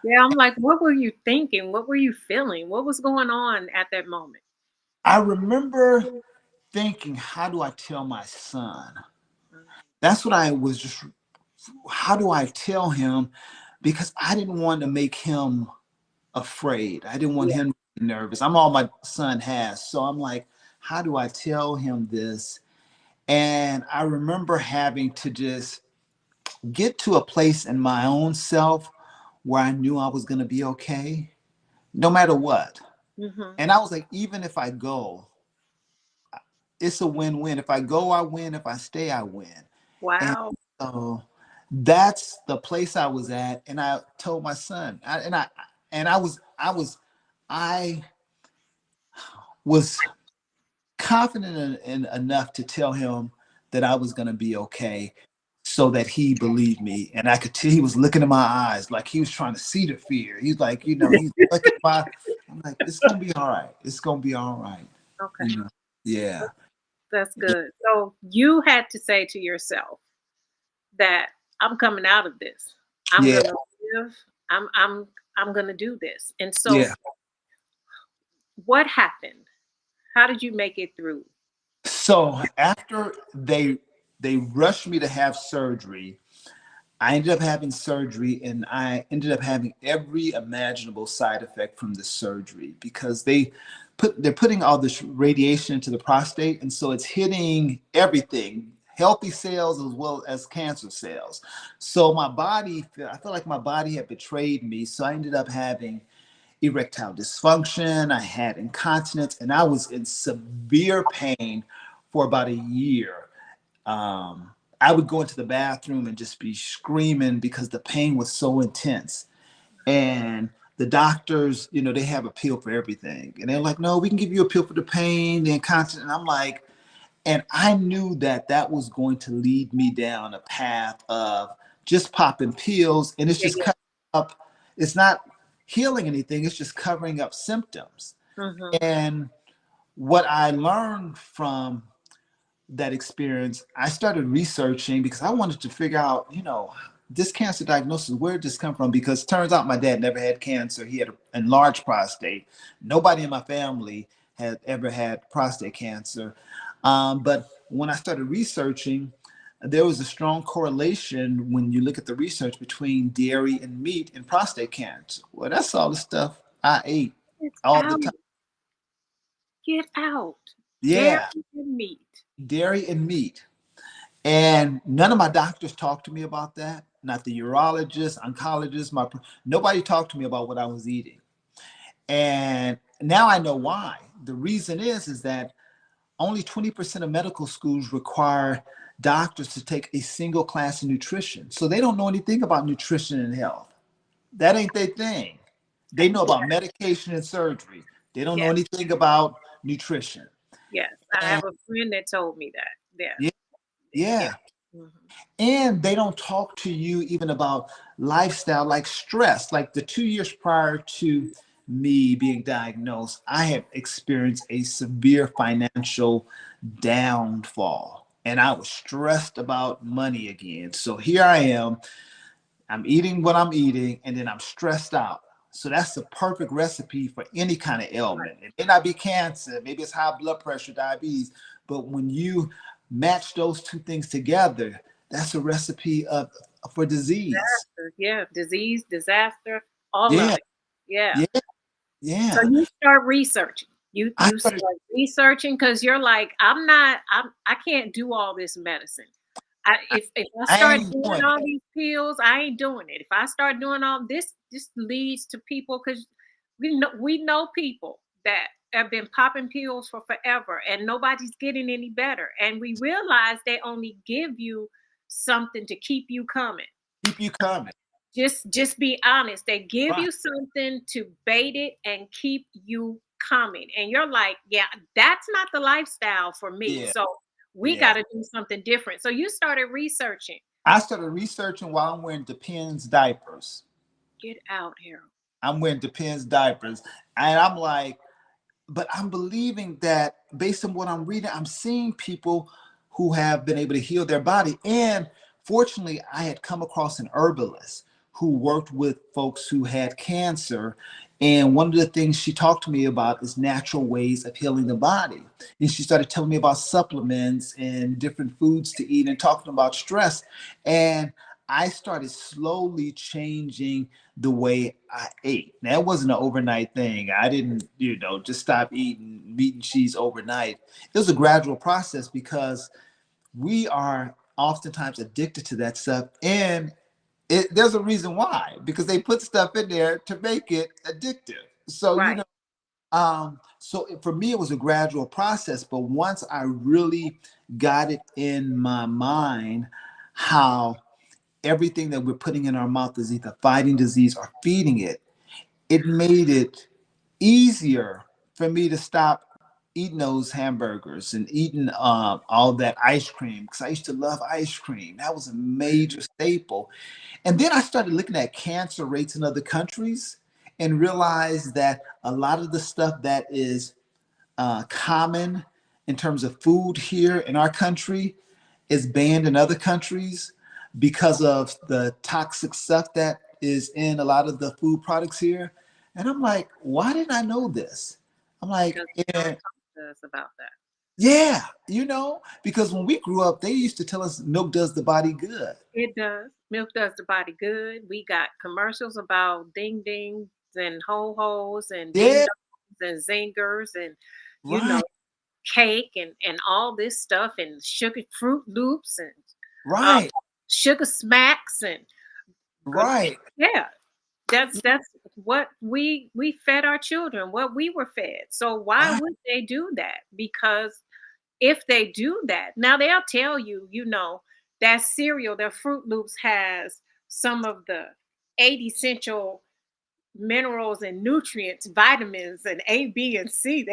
Yeah, I'm like, what were you thinking? What were you feeling? What was going on at that moment? I remember thinking, how do I tell my son? That's what I was just, how do I tell him? Because I didn't want to make him afraid. I didn't want Yeah. him to be nervous. I'm all my son has. So I'm like, how do I tell him this? And I remember having to just get to a place in my own self where I knew I was going to be okay, no matter what. Hmm. And I was like, even if I go, it's a win-win. If I go, I win. If I stay, I win. And Wow. so that's the place I was at. And I told my son, I was confident in enough to tell him that I was going to be okay, so that he believed me. And I could tell he was looking in my eyes like he was trying to see the fear. He's like, he's looking at my, I'm like, it's going to be all right. It's going to be all right. Okay. You know? Yeah. That's good. So you had to say to yourself that I'm coming out of this. I'm Yeah. gonna live. I'm gonna do this. And so Yeah. what happened? How did you make it through? So after they rushed me to have surgery, I ended up having surgery, and I ended up having every imaginable side effect from the surgery because they're putting all this radiation into the prostate, and so it's hitting everything, healthy cells as well as cancer cells. So I felt like my body had betrayed me. So I ended up having erectile dysfunction, I had incontinence, and I was in severe pain for about a year. I would go into the bathroom and just be screaming because the pain was so intense. And the doctors, they have a pill for everything. And they're like, no, we can give you a pill for the pain, the incontinence. And I'm like, and I knew that that was going to lead me down a path of just popping pills. And it's Yeah, just yeah. covering up, it's not healing anything, it's just covering up symptoms. Mm-hmm. And what I learned from that experience, I started researching because I wanted to figure out, this cancer diagnosis, where did this come from? Because it turns out my dad never had cancer. He had an enlarged prostate. Nobody in my family had ever had prostate cancer. But when I started researching, there was a strong correlation when you look at the research between dairy and meat and prostate cancer. Well, that's all the stuff I ate It's all the out. time. Get out. Dairy Yeah, and meat. dairy and meat. And none of my doctors talked to me about that. Not the urologist, oncologist, nobody talked to me about what I was eating. And now I know why. The reason is that only 20% of medical schools require doctors to take a single class in nutrition. So they don't know anything about nutrition and health. That ain't their thing. They know about medication and surgery. They don't know Yes, anything about nutrition. yes. I And have a friend that told me that. Yes, yeah, yes. yeah. Mhm. And they don't talk to you even about lifestyle, like stress. Like the 2 years prior to me being diagnosed, I had experienced a severe financial downfall, and I was stressed about money again. So here I am, I'm eating what I'm eating, and then I'm stressed out. So that's the perfect recipe for any kind of ailment. It may not be cancer, maybe it's high blood pressure, diabetes, but when you match those two things together, that's a recipe for disease. Disaster. Yeah, disease, disaster, all of Yeah, it. Yeah. yeah, So yeah. you start researching. You I you started. start researching because you're like, I can't do all this medicine. If I I start ain't doing doing all it. these pills, I ain't doing it. If I start doing all this leads to people because we know people that have been popping pills for forever and nobody's getting any better. And we realize they only give you something to keep you coming. Keep you coming. Just be honest. They give Right. you something to bait it and keep you coming. And you're like, yeah, that's not the lifestyle for me. Yeah, So we yeah. got to do something different. So you started researching. I started researching while I'm wearing Depends diapers. Get out, Harold. I'm wearing Depends diapers. And I'm like, but I'm believing that based on what I'm reading, I'm seeing people who have been able to heal their body. And fortunately, I had come across an herbalist who worked with folks who had cancer. And one of the things she talked to me about is natural ways of healing the body. And she started telling me about supplements and different foods to eat and talking about stress. And I started slowly changing the way I ate. Now, it wasn't an overnight thing. I didn't, just stop eating meat and cheese overnight. It was a gradual process because we are oftentimes addicted to that stuff. And there's a reason why, because they put stuff in there to make it addictive. So, Right. for me, it was a gradual process. But once I really got it in my mind how everything that we're putting in our mouth is either fighting disease or feeding it, it made it easier for me to stop eating those hamburgers and eating all that ice cream, because I used to love ice cream. That was a major staple. And then I started looking at cancer rates in other countries and realized that a lot of the stuff that is common in terms of food here in our country is banned in other countries because of the toxic stuff that is in a lot of the food products here. And I'm like, why didn't I know this? I'm like, Because they don't yeah, talk to us about that. yeah, because when we grew up, they used to tell us milk does the body good. It does. Milk does the body good. We got commercials about ding dings and ho hos and ding Yeah, dongs and zingers and you know right, cake and all this stuff and sugar fruit loops and uh, right, sugar smacks and good. right, Yeah, that's what we fed our children, what we were fed. So why right, would they do that? Because if they do that, now they'll tell you, that cereal, their Fruit Loops has some of the 8 essential minerals and nutrients, vitamins, and A, B, and C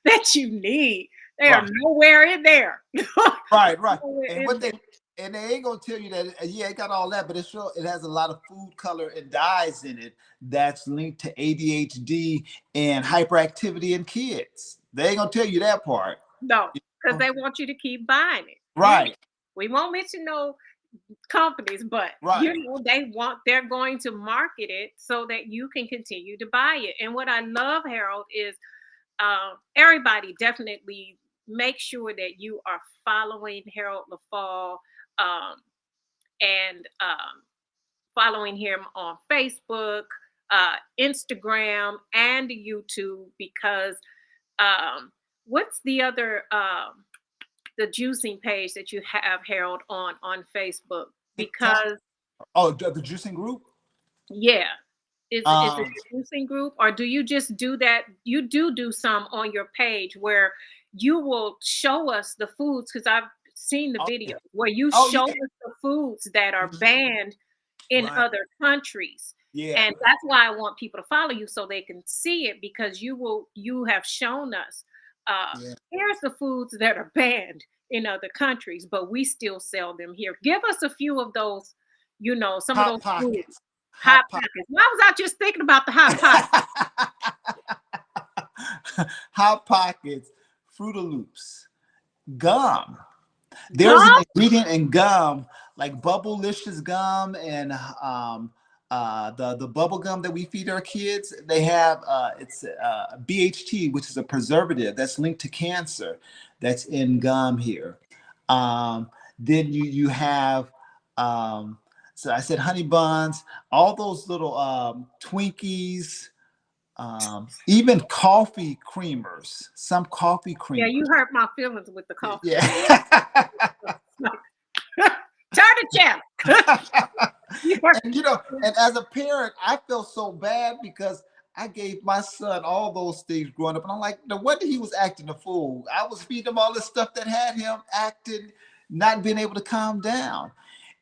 that you need. They are right. nowhere in there. Right, right. Nowhere And in what there. they ain't gonna tell you that yeah, it got all that, but it has a lot of food color and dyes in it that's linked to ADHD and hyperactivity in kids. They ain't gonna tell you that part. No, You because know? they want you to keep buying it. Right, We won't mention no companies, but right. they're going to market it so that you can continue to buy it. And what I love, Harold, is everybody definitely make sure that you are following Harold Leffall, um, and following him on Facebook, Instagram, and YouTube because what's the other the juicing page that you have, Harold, on Facebook? TikTok. Because Oh, the juicing group. yeah, is it Um, a juicing group, or do you just do that? You do some on your page where you will show us the foods, because I've seen the oh video yeah, where you oh show yeah, us the foods that are banned in right, other countries. yeah, And that's why I want people to follow you so they can see it, because you have shown us yeah. here's the foods that are banned in other countries, but we still sell them here. Give us a few of those, some of Hot those foods. pockets, Hot hot pockets. Why was I just thinking about the hot pocket? pockets. Hot pockets, Fruit of Loops, gum. There's an Gum? ingredient in gum like Bubblicious gum and the bubble gum that we feed our kids. They have it's BHT, which is a preservative that's linked to cancer. That's in gum here. Then you have so I said honey buns, all those little Twinkies, even coffee creamers. Some coffee Yeah, creamers. you hurt my feelings with the coffee cream. Yeah. Turn the channel. You hurt And my and as a parent, I felt so bad because I gave my son all those things growing up, and I'm like, no wonder he was acting a fool. I was feeding him all this stuff that had him acting, not being able to calm down.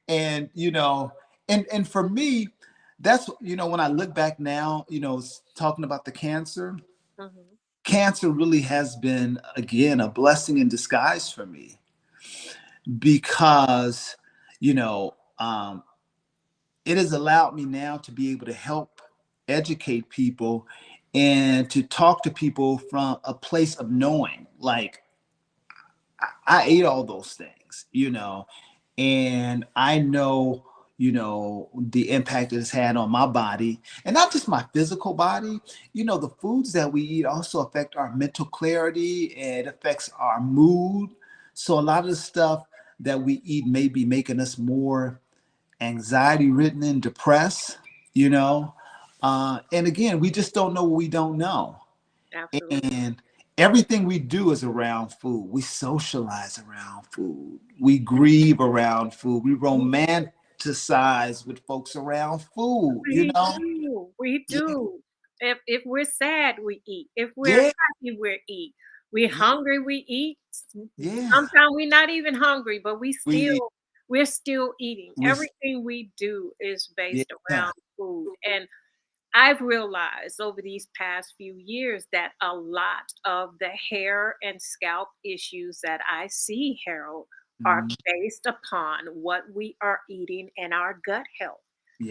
And and for me, that's when I look back now, talking about the cancer, feelings. cancer really has been again a blessing in disguise for me because you know it has allowed me now to be able to help educate people and to talk to people from a place of knowing like I ate all those things, and I know, the impact it's had on my body and not just my physical body. The foods that we eat also affect our mental clarity and it affects our mood. So a lot of the stuff that we eat may be making us more anxiety ridden and depressed, you know. And again, we just don't know what we don't know. Absolutely. And everything we do is around food. We socialize around food. We grieve around food. We romanticize with folks around food, you We know? do. We Yeah, do. If we're sad, we eat. If we're yeah, happy, we eat. We're yeah. hungry, we eat. Yeah. Sometimes we're not even hungry, but We, we're still eating. we, Everything we do is based yeah, around food. And I've realized over these past few years that a lot of the hair and scalp issues that I see, Harold, are mm, based upon what we are eating and our gut health.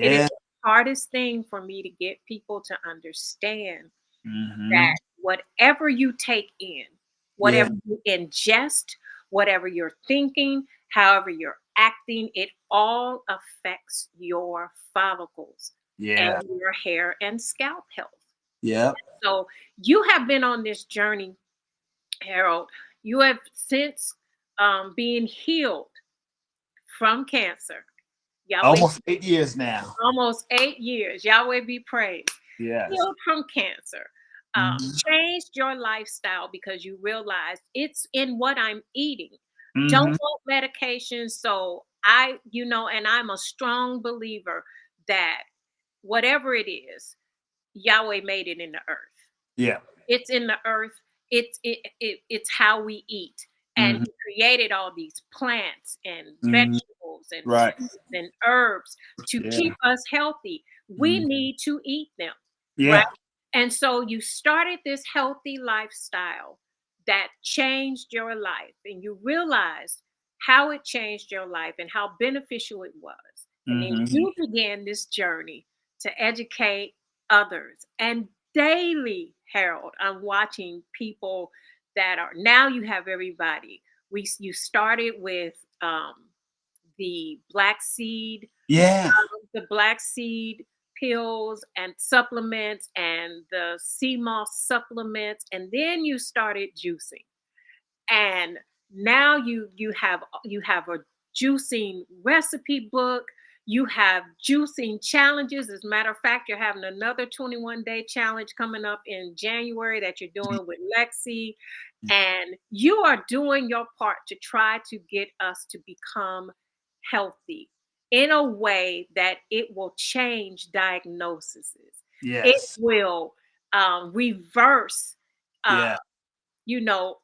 It is yeah. the hardest thing for me to get people to understand Hmm. that whatever you take in, Yeah, whatever you ingest, whatever you're thinking, however you're acting, it all affects your follicles and yeah, your hair and scalp health. yeah. So you have been on this journey, Harold. You have since being healed from cancer. Yahweh, Almost 8 years now. almost 8 years. Yahweh be praised. Yes. Healed from cancer. Hmm. Changed your lifestyle because you realized it's in what I'm eating. Don't Hmm. want medication. So and I'm a strong believer that whatever it is, Yahweh made it in the earth. Yeah. It's in the earth. It's how we eat. And Hmm. he created all these plants and Hmm. vegetables and Right. fruits and herbs to Yeah. keep us healthy. We Mhm. need to eat them, right? Yeah. And so you started this healthy lifestyle that changed your life, and you realized how it changed your life and how beneficial it was. And then Hmm. you began this journey to educate others. And daily, Harold, I'm watching people that are now you have everybody. You started with the black seed Yeah. the black seed pills and supplements and the sea moss supplements, and then you started juicing. And now you have a juicing recipe book. You have juicing challenges. As a matter of fact, you're having another 21-day challenge coming up in January that you're doing with Lexi. And you are doing your part to try to get us to become healthy in a way that it will change diagnoses. It Yes. will reverse, uh, Yeah. you know,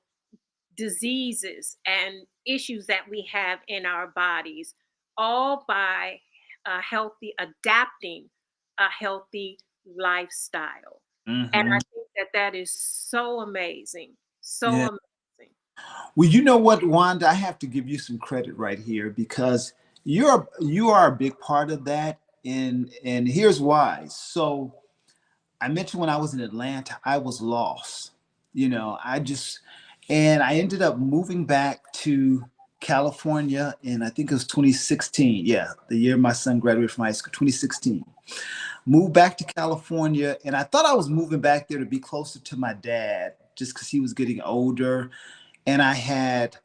diseases and issues that we have in our bodies, all by adapting a healthy lifestyle. And I Hmm. think that that is so amazing, so Yeah. amazing. Well, you know what, Wanda, I have to give you some credit right here because you are a big part of that, and here's why. So I mentioned when I was in Atlanta, I was lost. And I ended up moving back to California in, I think it was 2016. Yeah, the year my son graduated from high school, 2016. Moved back to California, and I thought I was moving back there to be closer to my dad, just because he was getting older. And I had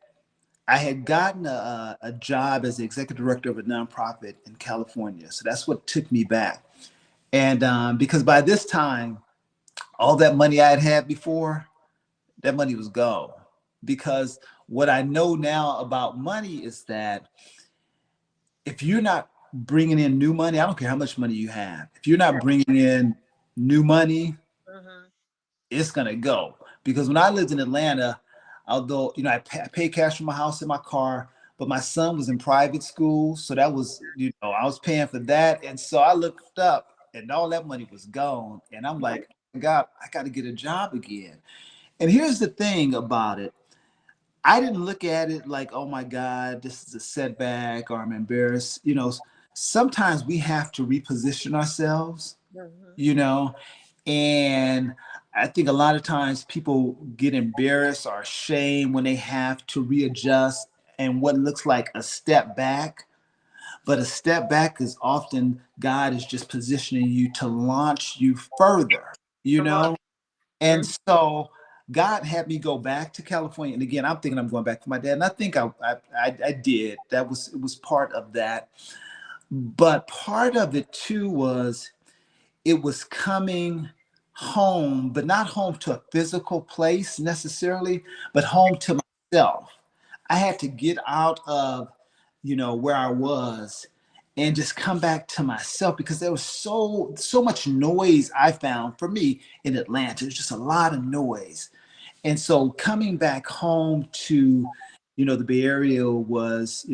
gotten a job as the executive director of a nonprofit in California, so that's what took me back. And because by this time, all that money I had had before, that money was gone. Because what I know now about money is that if you're not bringing in new money, I don't care how much money you have. If you're not bringing in new money, Mhm. it's gonna go. Because when I lived in Atlanta, although I paid cash for my house and my car, but my son was in private school, so that was I was paying for that, and so I looked up and all that money was gone, and I'm like, God, I got to get a job again. And here's the thing about it. I didn't look at it like, oh my God, this is a setback or I'm embarrassed. Sometimes we have to reposition ourselves, Mhm. you know, and I think a lot of times people get embarrassed or ashamed when they have to readjust and what looks like a step back. But a step back is often God is just positioning you to launch you further, you Come on. know? And Mhm. so God had me go back to California. And again, I'm thinking I'm going back for my dad. And I think I did. It was part of that. But part of it too was it was coming home, but not home to a physical place necessarily, but home to myself. I had to get out of, where I was and just come back to myself because there was so much noise I found for me in Atlanta. There's just a lot of noise. And so coming back home to, the Bay Area was,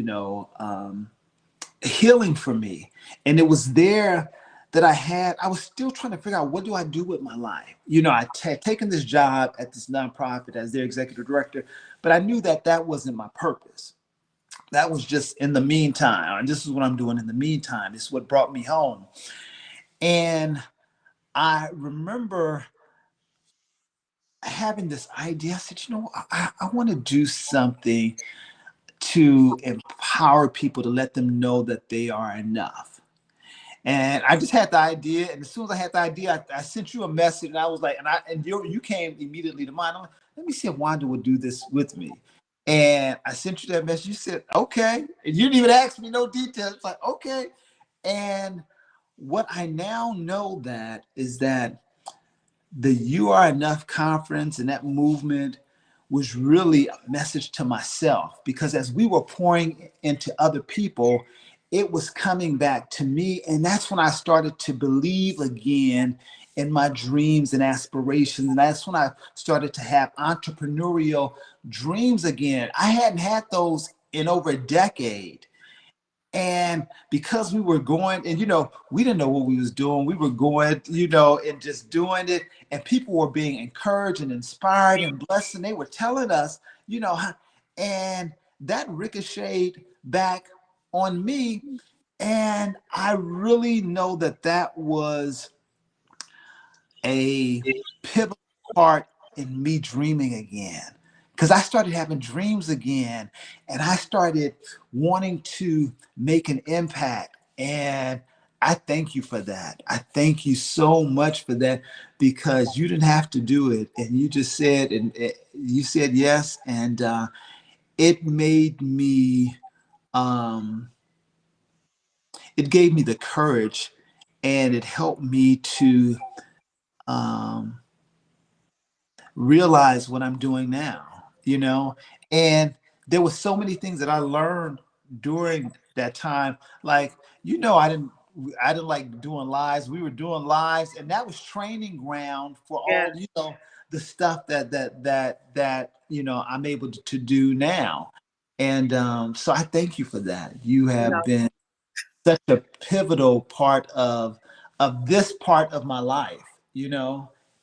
healing for me. And it was there that I was still trying to figure out what do I do with my life. I had taken this job at this nonprofit as their executive director, but I knew that that wasn't my purpose. That was just in the meantime. And this is what I'm doing in the meantime. This is what brought me home. And I remember having this idea. I said, I want to do something to empower people to let them know that they are enough. And I just had the idea, and as soon as I had the idea, I sent you a message, and I was like, and you came immediately to mind. I'm like, let me see if Wanda would do this with me. And I sent you that message. You said, okay. And you didn't even ask me no details. It's like, okay. And what I now know that is that the You Are Enough conference and that movement was really a message to myself, because as we were pouring into other people, it was coming back to me. And that's when I started to believe again in my dreams and aspirations. And that's when I started to have entrepreneurial dreams again. I hadn't had those in over a decade. And because we were going, and we didn't know what we was doing. We were going, and just doing it. And people were being encouraged and inspired and blessed. And they were telling us, and that ricocheted back on me. And I really know that that was a pivotal part in me dreaming again, because I started having dreams again, and I started wanting to make an impact. And I thank you for that. I thank you so much for that, because you didn't have to do it, and you just said, and you said yes, and it made me um it gave me the courage, and it helped me to um realize what I'm doing now, And there were so many things that I learned during that time. Like, I didn't like doing lives. We were doing lives, and that was training ground for Yeah. all, the stuff that I'm able to do now. And so I thank you for that. You No. have been such a pivotal part of this part of my life,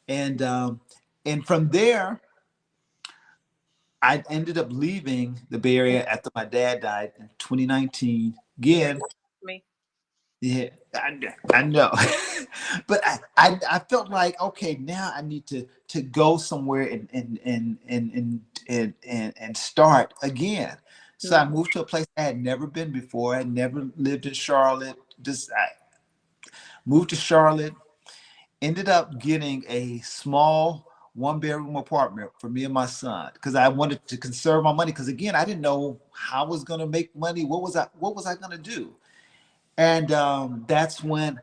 and and from there I ended up leaving the Bay Area after my dad died in 2019 Yeah. again. Me. Yeah, I know. But I felt like, okay, now I need to go somewhere and start again. So I Mhm. moved to a place I had never been before. I never lived in Charlotte. Just I moved to Charlotte, ended up getting a small one-bedroom apartment for me and my son, because I wanted to conserve my money, because again, I didn't know how I was going to make money. What was I going to do? And that's when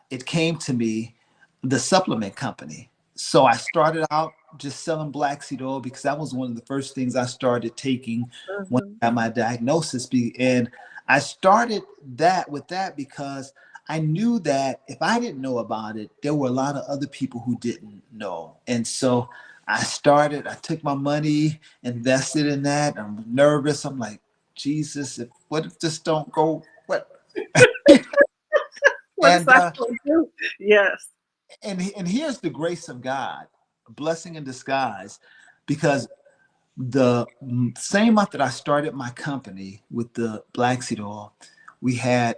it came to me, the supplement company. So I started out just selling black seed oil, because that was one of the first things I started taking when Mhm. I had my diagnosis. And I started that because I knew that if I didn't know about it, there were a lot of other people who didn't know. And so I took my money, invested in that. I'm nervous. I'm like, Jesus, what if this don't go? What? What is And that going to do? Yes. and here's the grace of God, a blessing in disguise, because the same month that I started my company with the black seed oil, we had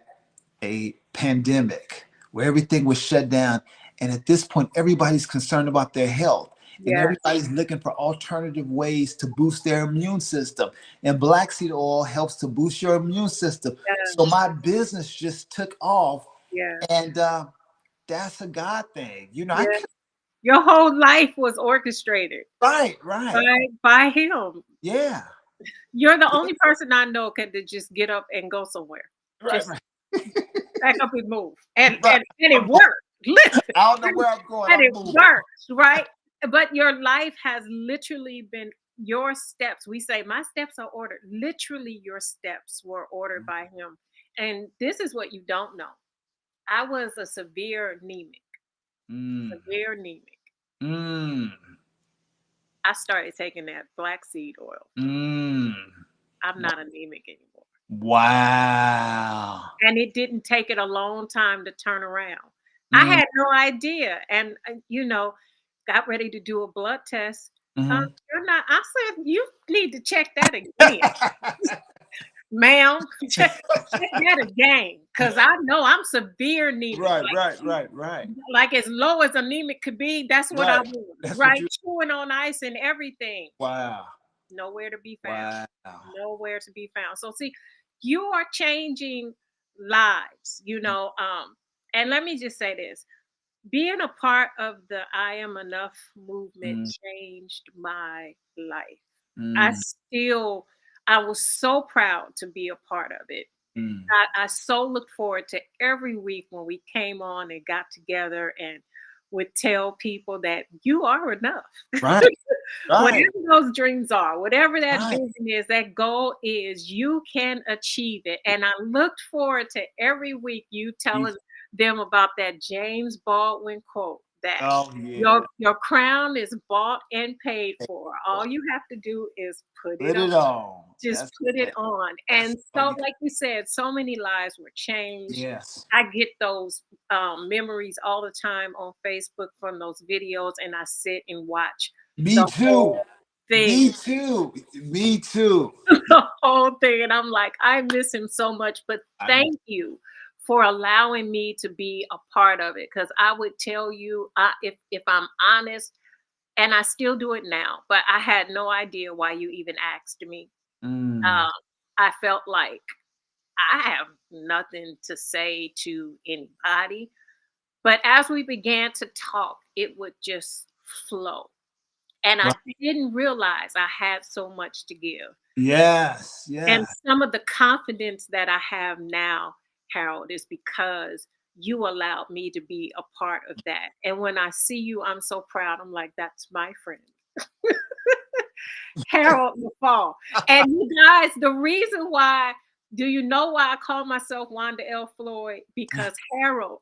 a pandemic where everything was shut down. And at this point, everybody's concerned about their health, and Yes. everybody's looking for alternative ways to boost their immune system. And black seed oil helps to boost your immune system. So Yes. my business just took off. Yes. And that's a God thing. I Yes. can. Your whole life was orchestrated Right, right. by him. Yeah. You're the only person I know can to just get up and go somewhere. Right, Just right. pack up and move. And Right. it worked. Listen. I don't know where I'm going. And I'm it moving. works, right? But your life has literally been your steps. We say my steps are ordered. Literally, your steps were ordered by him. And this is what you don't know. I was a Mm, severe anemic. mm, I started taking that black seed oil. mm. I'm not anemic anymore. Wow. And it didn't take it a long time to turn around. I Mm, had no idea. And, got ready to do a blood test. mhm. You're not, I said, you need to check that again, ma'am. Check that again. Because I know I'm severe anemic. Right, right, right, right, Like as low as anemic could be, that's what I right. was, That's what right? you. Chewing on ice and everything. Wow. Nowhere to be found. Wow. Nowhere to be found. So see, you are changing lives, and let me just say this. Being a part of the I Am Enough movement Mm, changed my life. I Mm, still, I was so proud to be a part of it. mm. I so looked forward to every week when we came on and got together and would tell people that you are enough. Right, right, Whatever those dreams are, whatever that right. vision is, that goal is, you can achieve it. And I looked forward to every week you You- telling them about that James Baldwin quote that Oh yeah. your crown is bought and paid for. All you have to do is put it Put on. it on. Just That's put it right. on. That's And all so, you got. like you said, so many lives were changed. Yes. I get those memories all the time on Facebook from those videos, and I sit and watch Me the too. whole thing, Me too. Me too. the whole thing. And I'm like, I miss him so much, but I thank you for allowing me to be a part of it. Because I would tell you, if I'm honest, and I still do it now, but I had no idea why you even asked me. mm, Um, I felt like I have nothing to say to anybody. But as we began to talk, it would just flow. And I right. didn't realize I had so much to give. Yes. And Yes. some of the confidence that I have now, Harold, is because you allowed me to be a part of that. And when I see you, I'm so proud. I'm like, that's my friend, Harold Leffall. And you guys, the reason why, do you know why I call myself Wanda L. Floyd? Because Harold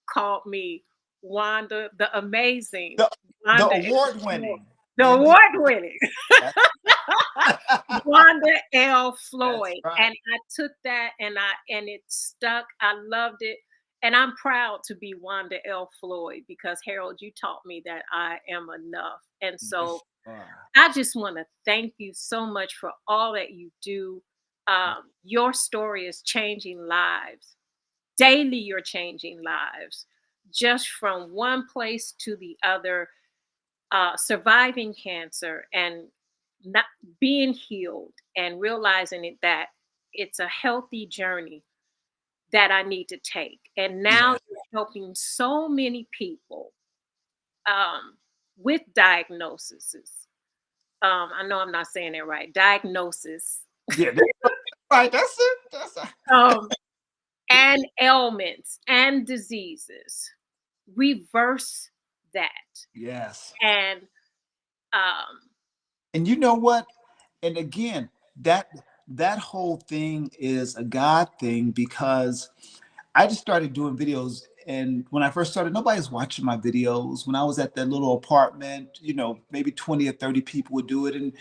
called me Wanda the Amazing, The the Wanda L. award Floyd, winning. the Indeed. award winning. That's, Wanda L. that's Floyd. right. And I took that and it stuck. I loved it. And I'm proud to be Wanda L. Floyd because Harold, you taught me that I am enough. And so Yes, you are. I just want to thank you so much for all that you do. Your story is changing lives. Daily, you're changing lives just from one place to the other, surviving cancer and not being healed and realizing it that it's a healthy journey that I need to take. And now Yeah. you're helping so many people with diagnoses. I know I'm not saying it right. Diagnosis, Yeah. That's right. That's it. That's it. um, and ailments and diseases. Reverse that. Yes. And um, And you know what? And again, that that whole thing is a God thing because I just started doing videos. And when I first started, nobody's watching my videos. When I was at that little apartment, maybe 20 or 30 people would do it. And,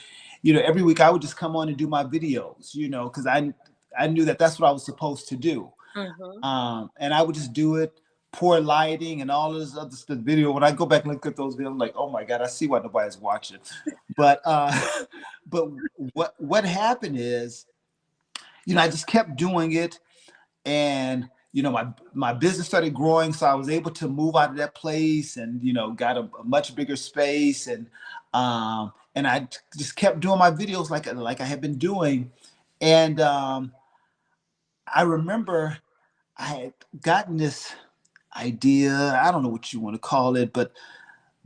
every week I would just come on and do my videos, because I knew that that's what I was supposed to do. mhm. And I would just do it, poor lighting and all this other stuff. Video. When I go back and look at those videos, I'm like, oh my God, I see why nobody's watching. But but what happened is, I just kept doing it, and my business started growing, so I was able to move out of that place, and got a much bigger space, and I just kept doing my videos like I had been doing, and I remember I had gotten this idea. I don't know what you want to call it, but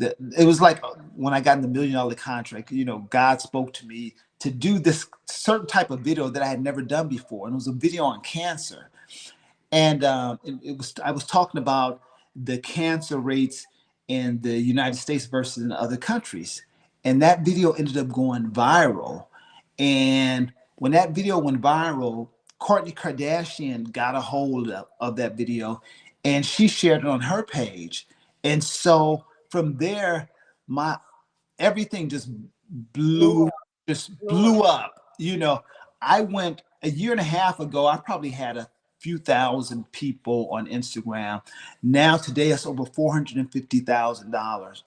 it was like when I got in the $1 million contract, God spoke to me to do this certain type of video that I had never done before. And it was a video on cancer. And I was talking about the cancer rates in the United States versus in other countries. And that video ended up going viral. And when that video went viral, Kourtney Kardashian got a hold of that video, and she shared it on her page. And so from there, my everything Blew blew up, just blew up. blew up. I went a year and a half ago, I probably had a few thousand people on Instagram. Now today it's over $450,000,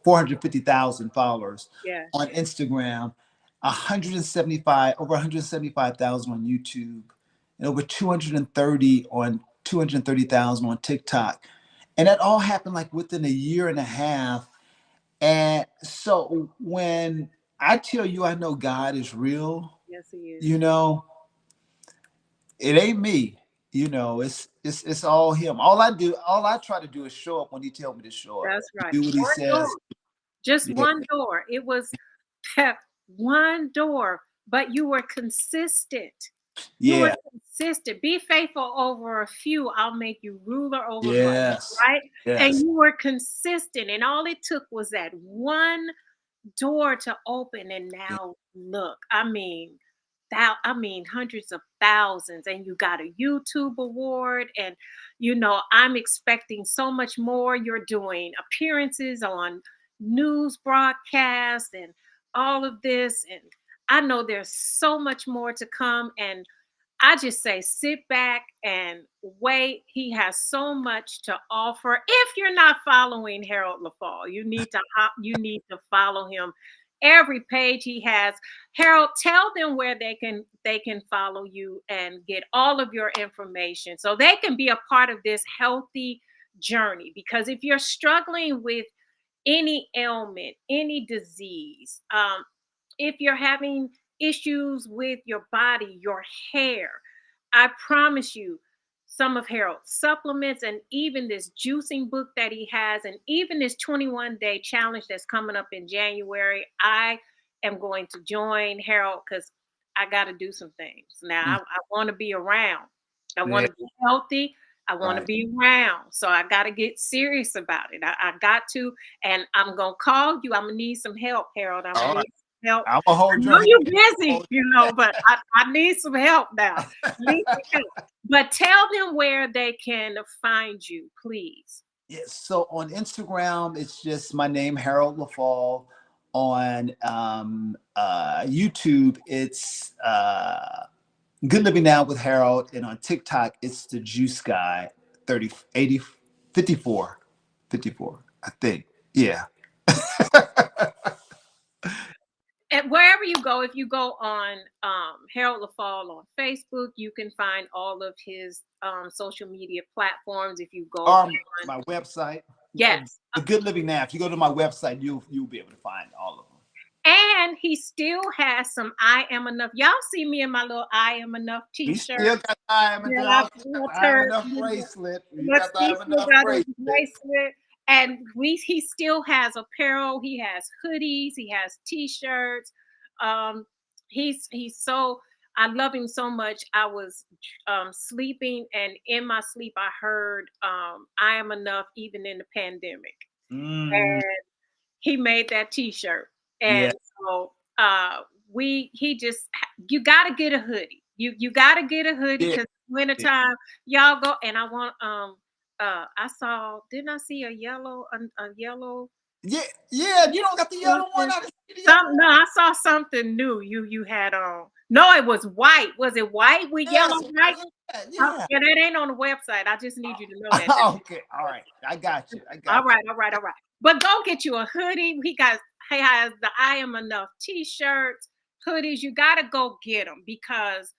450,000 followers Yeah. on Instagram, 175 over 175,000 on YouTube, and over 230,000 on TikTok. And that all happened like within a year and a half. And so when I tell you I know God is real, Yes, he is. you know, it ain't me. It's all him. All I try to do is show up when he tells me to show up. That's right. Do what he One door. says. Just Yeah. one door. It was one door, but you were consistent. You were Yeah. consistent. Be faithful over a few. I'll make you ruler over much, Yes. right? And Yes. you were consistent. And all it took was that one door to open. And Yeah. now look, I mean hundreds of thousands, and you got a YouTube award, and I'm expecting so much more. You're doing appearances on news broadcasts and all of this, and I know there's so much more to come. And I just say sit back and wait. He has so much to offer. If you're not following Harold Leffall, you need to follow him. Every page he has. Harold, tell them where they can follow you and get all of your information so they can be a part of this healthy journey. Because if you're struggling with any ailment, any disease, if you're having issues with your body, your hair, I promise you, some of Harold's supplements and even this juicing book that he has, and even this 21-day challenge that's coming up in January, I am going to join Harold because I got to do some things. Now, Mm. I want to be around, I want Yeah. to be healthy. I want to Right. be around. So I got to get serious about it. I got to, and I'm going to call you. I'm going to need some help, Harold. I'm going All to right. need some help. I'm gonna I hold know your you're hand. busy, but I need some help now. I need some help. But tell them where they can find you, please. Yes. So on Instagram, it's just my name, Harold Leffall. On YouTube, it's Good Living Now with Harold, and on TikTok, it's the Juice Guy 30 80 54 54. I think. Yeah. And wherever you go, if you go on Harold Leffall on Facebook, you can find all of his social media platforms. If you go Or on, my website, yes, the Good Living Now. If you go to my website, you'll be able to find all of them. and he still has some I Am Enough. Y'all see me in my little I Am Enough We t-shirt. still got the I am Yeah, enough. I I am turned, enough bracelet. You but got the I he am still enough got his bracelet. bracelet. And he still has apparel. He has hoodies. He has t-shirts. Um, he's so I love him so much. I was sleeping, and in my sleep, I heard "I Am Enough" even in the pandemic. Mm, And he made that t-shirt. yeah. And so we he just you gotta get a hoodie. You gotta get a hoodie Yeah. because Yeah. wintertime, y'all go. And I want I saw, didn't I see a yellow Yeah. Yeah. You don't got the yellow one. something? I didn't see the yellow one. No, I saw something new you had on. No, it was white. Was it white with yellow, Yes. right? Yeah. Oh, Yeah. yeah, that ain't on the website. I just need you to know that. Okay. All right. I got you. I All got right, all right, all right. But go get you a hoodie. He has the I Am Enough t-shirts, hoodies. You gotta go get them because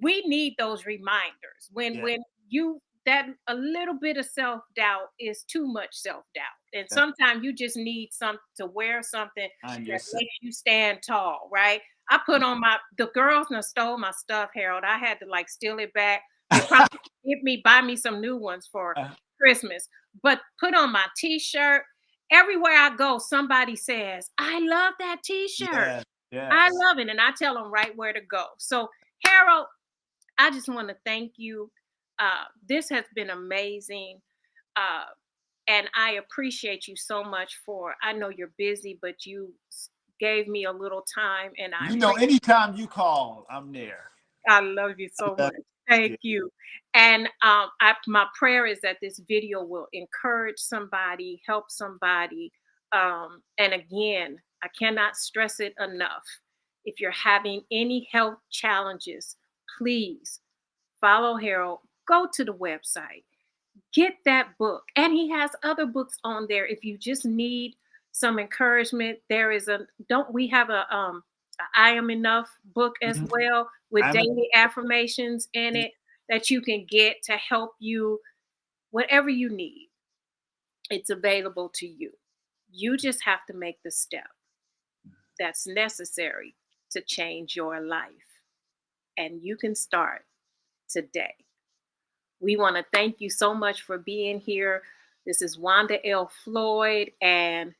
we need those reminders. you. When Yeah. when you that a little bit of self-doubt is too much self-doubt. And That's sometimes you just need some to wear something on that yourself. makes you stand tall, right? I put on the girls now stole my stuff, Harold. I had to like steal it back. They probably buy me some new ones for Christmas, but put on my t-shirt. Everywhere I go, somebody says, I love that t-shirt. Yes. I Yes. love it. And I tell them right where to go. So, Harold, I just want to thank you. This has been amazing. Uh, and I appreciate you so much I know you're busy, but you gave me a little time, and I You know, appreciate. anytime you call, I'm there. I love you so I love much. Thank you. you. And my prayer is that this video will encourage somebody, help somebody. And again, I cannot stress it enough. If you're having any health challenges, please follow Harold. Go to the website, get that book. And he has other books on there if you just need some encouragement. There is a don't we have a I Am Enough book as Mhm. well with I'm daily affirmations in it that you can get to help you whatever you need. It's available to you. You just have to make the step that's necessary to change your life. And you can start today. We want to thank you so much for being here. This is Wanda L. Floyd, and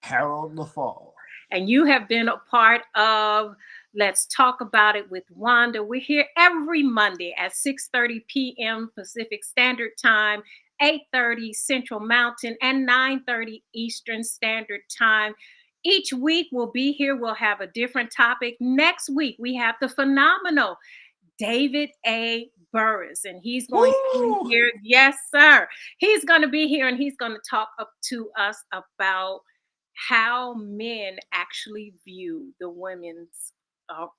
Harold Leffall. and you have been a part of Let's Talk About It with Wanda. We're here every Monday at 6:30 p.m. Pacific Standard Time, 8:30 Central Mountain, and 9:30 Eastern Standard Time. Each week we'll be here. We'll have a different topic. Next week we have the phenomenal David A. Burris, and he's going to be Woo! here. Yes, sir. He's going to be here, and he's going to talk up to us about how men actually view the women's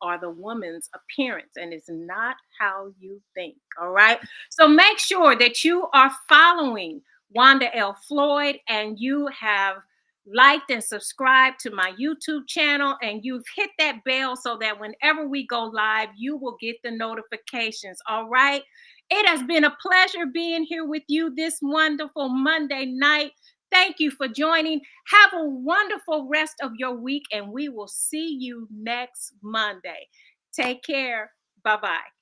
or the woman's appearance, and it's not how you think. All right. So make sure that you are following Wanda L. Floyd, and you have liked and subscribed to my YouTube channel, and you've hit that bell so that whenever we go live, you will get the notifications. All right. It has been a pleasure being here with you this wonderful Monday night. Thank you for joining. Have a wonderful rest of your week, and we will see you next Monday. Take care. Bye-bye.